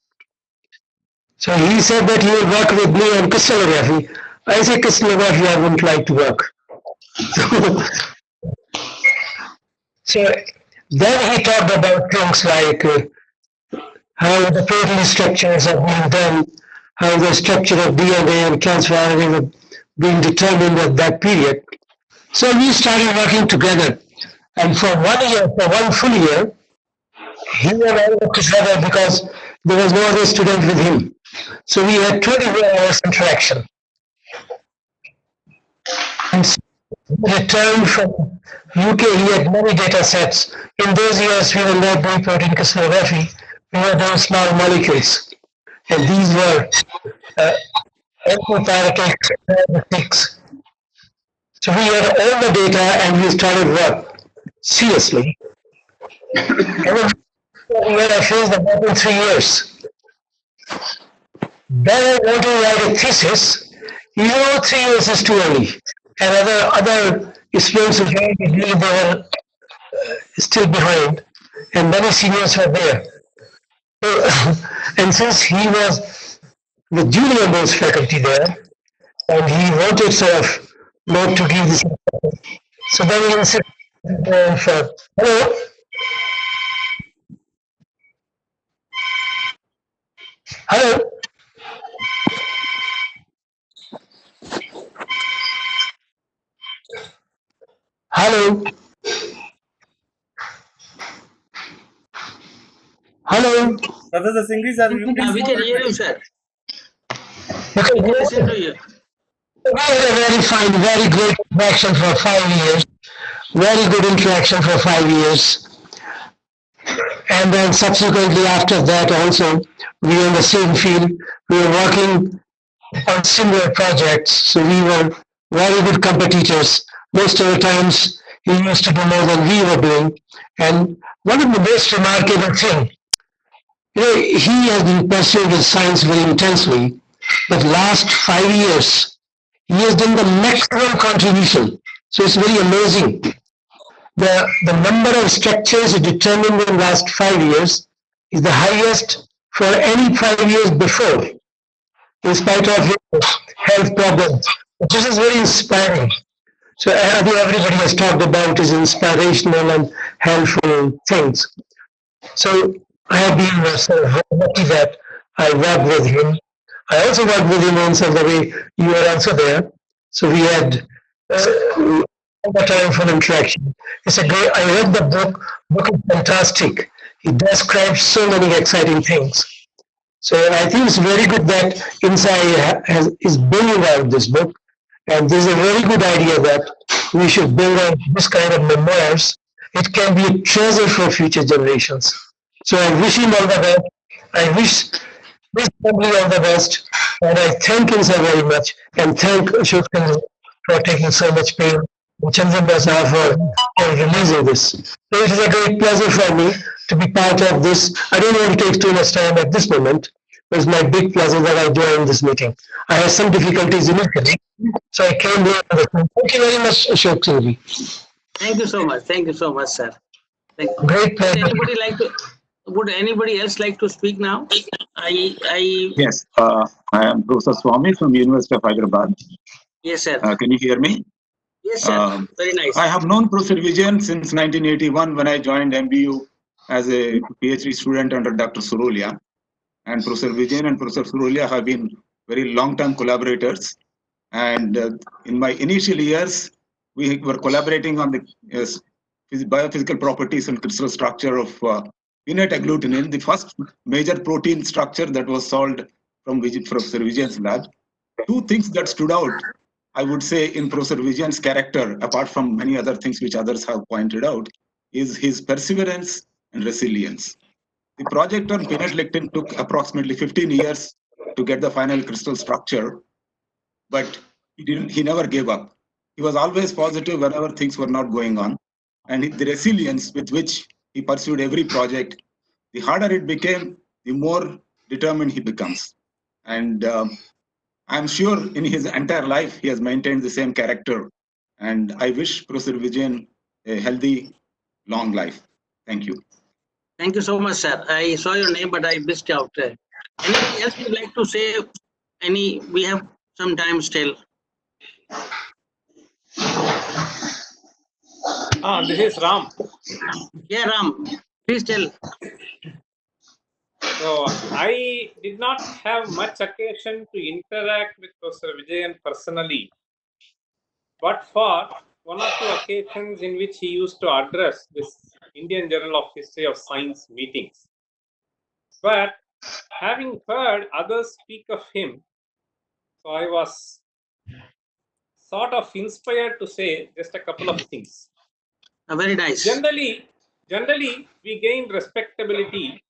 Speaker 3: So he said that he will work with me on crystallography. I said crystallography I wouldn't like to work. So then he talked about things like how the protein structures are being done, how the structure of DNA and cancer RNA were being determined at that period. So we started working together. And for 1 year, for one full year, he and I worked together because there was no other student with him. So we had 24 hours interaction. And so he returned from UK, he had many data sets. In those years, we were not doing protein crystallography, we were doing small molecules. And these were antibiotics. So we had all the data and we started work seriously. And then we had finished the work in 3 years. Then I wanted to write a thesis. 3 years is too early. And other students who joined me, they were still behind. And many seniors were there. And since he was the junior most faculty there, and he wanted sort of not to give this. So then he insisted for, hello? Hello? Hello? Hello?
Speaker 4: Professor Singhvi, sir, you
Speaker 1: We can hear you, sir.
Speaker 3: Okay,
Speaker 1: we listen to you.
Speaker 3: We had a very fine, very great interaction for 5 years. Very good interaction for 5 years. And then subsequently after that also, we were in the same field. We were working on similar projects. So we were very good competitors. Most of the times, he used to do more than we were doing. And one of the most remarkable thing, he has been pursuing his science very intensely. But last 5 years, he has done the maximum contribution. So it's very amazing. The number of structures determined in the last 5 years is the highest for any 5 years before, in spite of his health problems. This is very inspiring. So I think everybody has talked about his inspirational and helpful things. So I have been so lucky that I worked with him. I also worked with him in some way you were also there. So we had the time for interaction. It's a great, I read the book. Book is fantastic. It describes so many exciting things. So I think it's very good that INSAI is bringing out this book. And this is a very good idea that we should bring out this kind of memoirs. It can be a treasure for future generations. So I wish him all the best. I wish this family all the best. And I thank INSAI very much. And thank Ashok for taking so much pain. Chandran Prasad for releasing this. So it is a great pleasure for me to be part of this. I don't want to take too much time at this moment. It's my big pleasure that I joined this meeting. I had some difficulties initially, so I came here. Thank you very much, Ashok Singhvi.
Speaker 1: Thank you so much. Thank you so much, sir. Thank you.
Speaker 3: Great pleasure.
Speaker 1: Would anybody else like to speak now?
Speaker 5: Yes, I am Professor Swami from University of Hyderabad.
Speaker 1: Yes, sir.
Speaker 5: Can you hear me?
Speaker 1: Yes, sir. Very nice.
Speaker 5: I have known Professor Vijayan since 1981 when I joined MBU as a PhD student under Dr. Surolia. And Professor Vijayan and Professor Surolia have been very long-term collaborators. And in my initial years, we were collaborating on the biophysical properties and crystal structure of innate agglutinin, the first major protein structure that was solved from Professor Vijayan's lab. Two things that stood out, I would say, in Professor Vijayan's character, apart from many other things which others have pointed out, is his perseverance and resilience. The project on peanut lectin took approximately 15 years to get the final crystal structure, but he never gave up. He was always positive whenever things were not going on. And the resilience with which he pursued every project, the harder it became, the more determined he becomes. And I'm sure in his entire life, he has maintained the same character. And I wish Professor Vijayan a healthy, long life. Thank you.
Speaker 1: Thank you so much, sir. I saw your name, but I missed out. Anything else you'd like to say? We have some time still.
Speaker 6: This is Ram.
Speaker 1: Yeah, Ram, please tell.
Speaker 6: So I did not have much occasion to interact with Professor Vijayan personally, but for one or two occasions in which he used to address this Indian Journal of History of Science meetings. But having heard others speak of him, so I was sort of inspired to say just a couple of things.
Speaker 1: Very nice.
Speaker 6: Generally, we gain respectability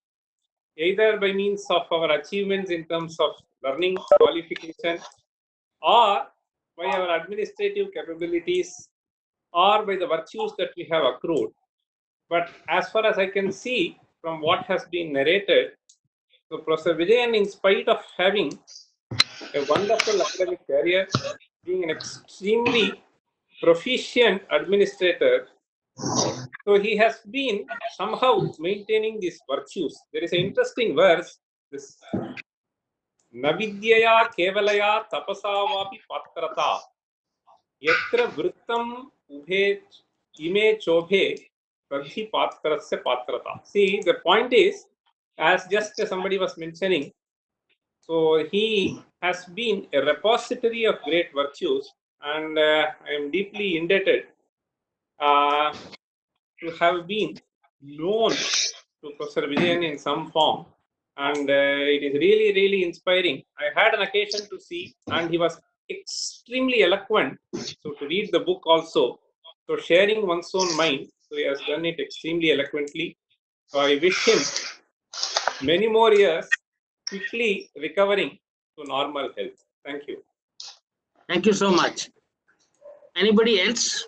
Speaker 6: either by means of our achievements in terms of learning, qualification, or by our administrative capabilities, or by the virtues that we have accrued. But as far as I can see from what has been narrated, so Professor Vijayan, in spite of having a wonderful academic career, being an extremely proficient administrator, so he has been somehow maintaining these virtues. There is an interesting verse, this Navidyaya kevalaya tapasavapi patrata yatra vrittam ubhe ime chobhe pradhi patrasya patrata. See, the point is, as just somebody was mentioning, so he has been a repository of great virtues, and I am deeply indebted to have been known to Professor Vijayan in some form, and it is really, really inspiring. I had an occasion to see, and he was extremely eloquent. So to read the book also, so sharing one's own mind, so he has done it extremely eloquently. So I wish him many more years, quickly recovering to normal health. Thank you.
Speaker 1: Thank you so much. Anybody else?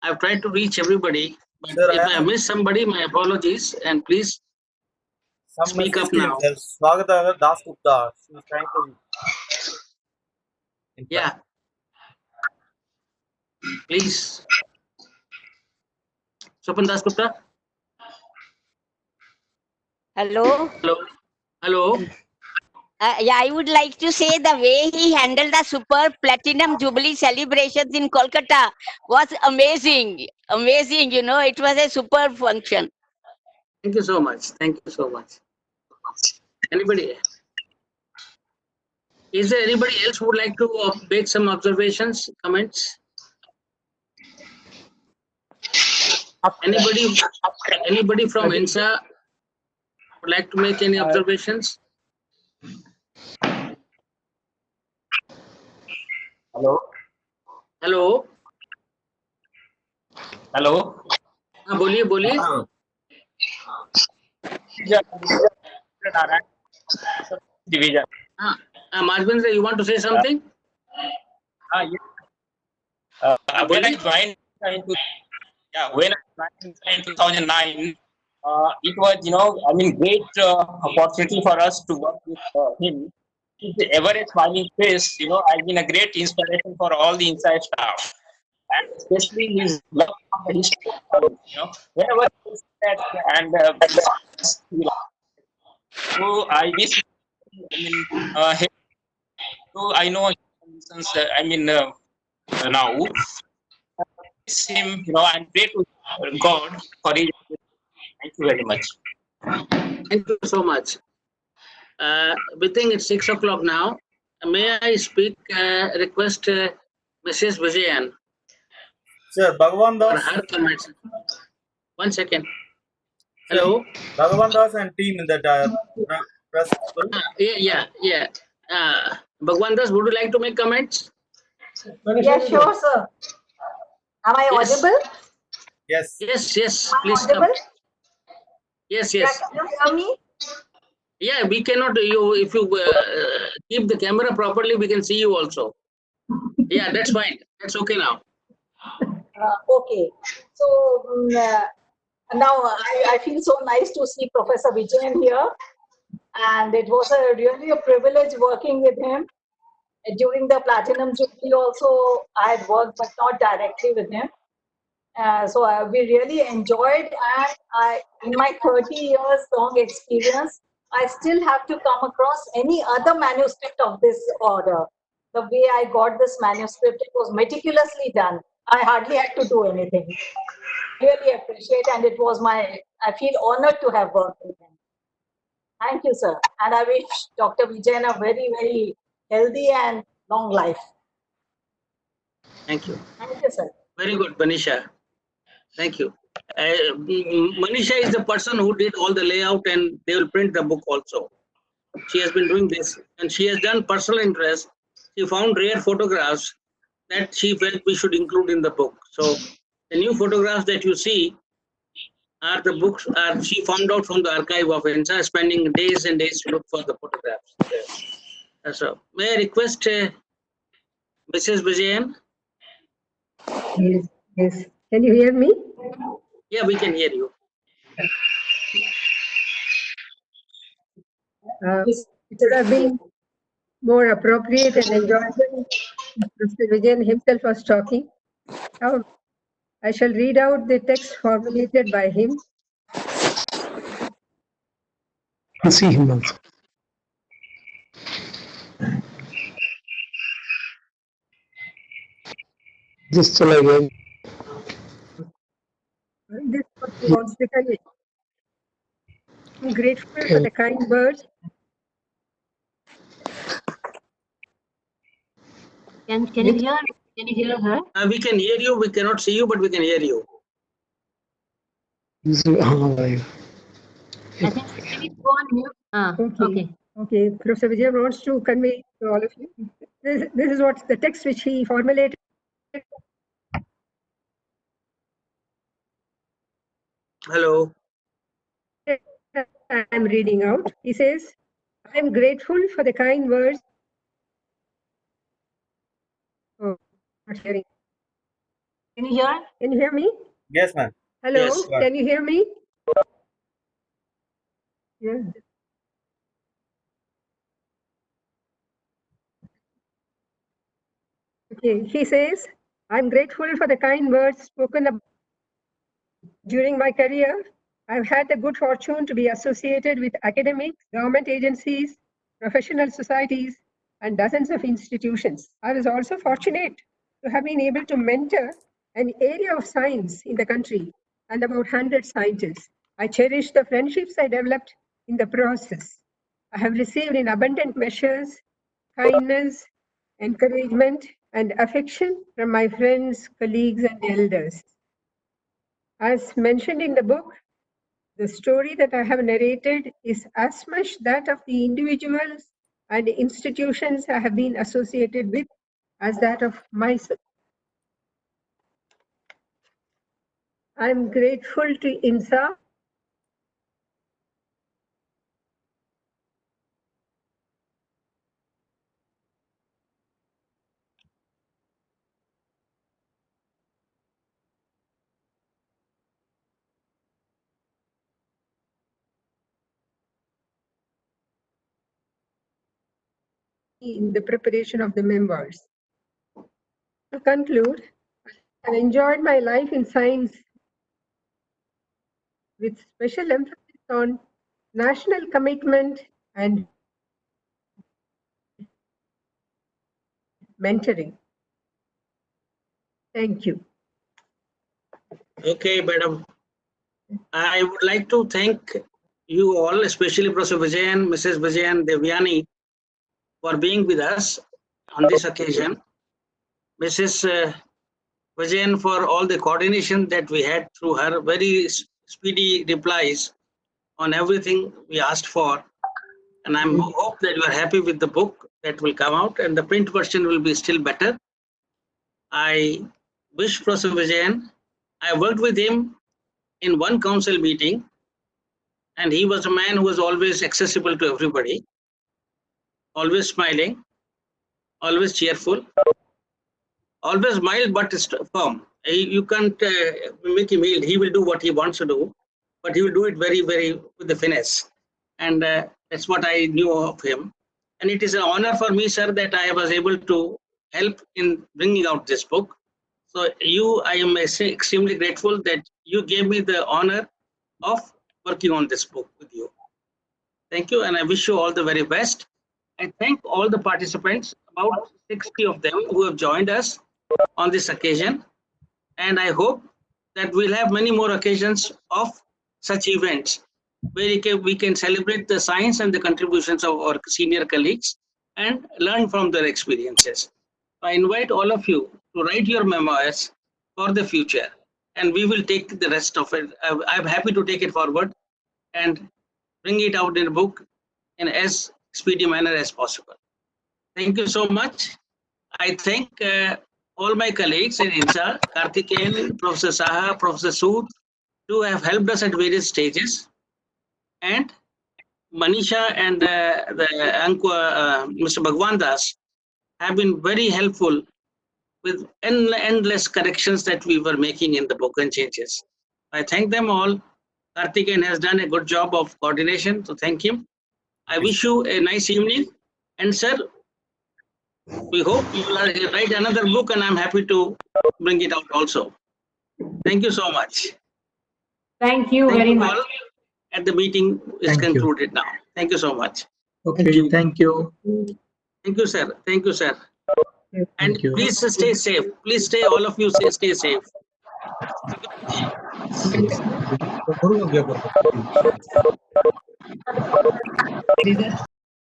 Speaker 1: I've tried to reach everybody, but
Speaker 4: Sir,
Speaker 1: if I miss somebody, my apologies, and please speak up now.
Speaker 4: Swagata Das Gupta. She is trying to.
Speaker 1: Yeah. Please. Swapan Das Gupta.
Speaker 13: Hello.
Speaker 1: Hello. Hello.
Speaker 13: Yeah, I would like to say the way he handled the Super Platinum Jubilee celebrations in Kolkata was amazing. Amazing, you know, it was a superb function.
Speaker 1: Thank you so much. Thank you so much. Anybody? Is there anybody else who would like to make some observations, comments? Anybody from INSA would like to make any observations?
Speaker 7: Hello.
Speaker 1: Hello.
Speaker 7: Hello.
Speaker 1: बोलिए बोलिए.
Speaker 7: Division.
Speaker 1: Marvin, you want to say something?
Speaker 7: Yes. When I joined in 2009, it was, great opportunity for us to work with him. His ever smiling face, has been a great inspiration for all the inside staff, and especially his love for the history. Whenever he said and so I wish. So I know now. Miss him, and pray to God for his. Thank you very much.
Speaker 1: Thank you so much. We think it's 6 o'clock now. May I request Mrs. Vijayan?
Speaker 4: Sir, Bhagavan Das.
Speaker 1: For her comments. 1 second. Hello.
Speaker 4: Bhagavan Das and team in that press full.
Speaker 1: Yeah. Bhagwan Das, would you like to make comments?
Speaker 9: Yeah, sure, sir. Am I
Speaker 1: Yes.
Speaker 9: audible?
Speaker 4: Yes.
Speaker 1: Yes,
Speaker 9: Am I
Speaker 1: please come.
Speaker 9: audible?
Speaker 1: Yes.
Speaker 9: Yeah, can you hear me?
Speaker 1: Yeah, we cannot, if you keep the camera properly, we can see you also. Yeah, that's fine. That's okay now.
Speaker 9: Okay. So now I feel so nice to see Professor Vijayan here. And it was really a privilege working with him. During the Platinum Jubilee also, I had worked, but not directly with him. So we really enjoyed, and in my 30 years long experience, I still have to come across any other manuscript of this order. The way I got this manuscript, it was meticulously done. I hardly had to do anything. Really appreciate, and it was I feel honored to have worked with him. Thank you, sir. And I wish Dr. Vijayan a very, very healthy and long life.
Speaker 1: Thank you.
Speaker 9: Thank you, sir.
Speaker 1: Very good, Manisha. Thank you. Manisha is the person who did all the layout, and they will print the book also. She has been doing this, and she has done personal interest. She found rare photographs that she felt we should include in the book. So the new photographs that you see are the books she found out from the archive of INSA, spending days and days to look for the photographs. So may I request Mrs. Vijayan?
Speaker 10: Yes. Can you hear me?
Speaker 1: Yeah, we can hear you.
Speaker 10: It would have been more appropriate and enjoyable if Mr. Vijayan himself was talking. Now, I shall read out the text formulated by him.
Speaker 3: I'll see him also. Just till I get.
Speaker 10: This is what he wants to convey. I'm grateful for the kind words.
Speaker 23: Can you hear? Can you hear her?
Speaker 1: We can hear you. We cannot see you, but we can hear you.
Speaker 23: I think please go on mute.
Speaker 10: Okay. Professor Vijayan wants to convey to all of you. This is what the text which he formulated.
Speaker 1: Hello.
Speaker 10: I'm reading out. He says, I'm grateful for the kind words. Oh, not hearing.
Speaker 23: Can you hear?
Speaker 10: Can you hear me?
Speaker 4: Yes, ma'am.
Speaker 10: Hello,
Speaker 4: Yes.
Speaker 10: can you hear me? Yeah. Okay, he says, I'm grateful for the kind words spoken about during my career. I've had the good fortune to be associated with academics, government agencies, professional societies, and dozens of institutions. I was also fortunate to have been able to mentor an area of science in the country and about 100 scientists. I cherish the friendships I developed in the process. I have received in abundant measures kindness, encouragement, and affection from my friends, colleagues, and elders. As mentioned in the book, the story that I have narrated is as much that of the individuals and institutions I have been associated with as that of myself. I am grateful to INSA in the preparation of the memoirs. To conclude, I enjoyed my life in science with special emphasis on national commitment and mentoring. Thank you.
Speaker 1: Okay, madam. I would like to thank you all, especially Professor Vijayan, Mrs. Vijayan Devyani, for being with us on this occasion. Mrs. Vijayan for all the coordination that we had through her very speedy replies on everything we asked for. And And I hope that you are happy with the book that will come out, and the print version will be still better. I wish Professor Vijayan, I worked with him in one council meeting, and he was a man who was always accessible to everybody, always smiling, always cheerful, always mild but firm. You can't make him yield. He will do what he wants to do, but he will do it very, very with the finesse. And that's what I knew of him. And it is an honor for me, sir, that I was able to help in bringing out this book. So I am extremely grateful that you gave me the honor of working on this book with you. Thank you, and I wish you all the very best. I thank all the participants, about 60 of them who have joined us on this occasion. And I hope that we'll have many more occasions of such events where we can celebrate the science and the contributions of our senior colleagues and learn from their experiences. I invite all of you to write your memoirs for the future, and we will take the rest of it. I'm happy to take it forward and bring it out in a book in as speedy manner as possible. Thank you so much. I thank all my colleagues in INSA, Karthikeyan, Professor Saha, Professor Sood, who have helped us at various stages. And Manisha and Mr. Bhagwan Das have been very helpful with endless corrections that we were making in the book and changes. I thank them all. Karthikeyan has done a good job of coordination, so thank him. I wish you a nice evening. And sir, we hope you will write another book, and I'm happy to bring it out also. Thank you so much.
Speaker 23: Thank you very much.
Speaker 1: All. And the meeting is concluded now. Thank you so much.
Speaker 11: Okay, thank you.
Speaker 1: Thank you, sir. Thank you, sir. And please stay safe. Please stay, all of you stay safe.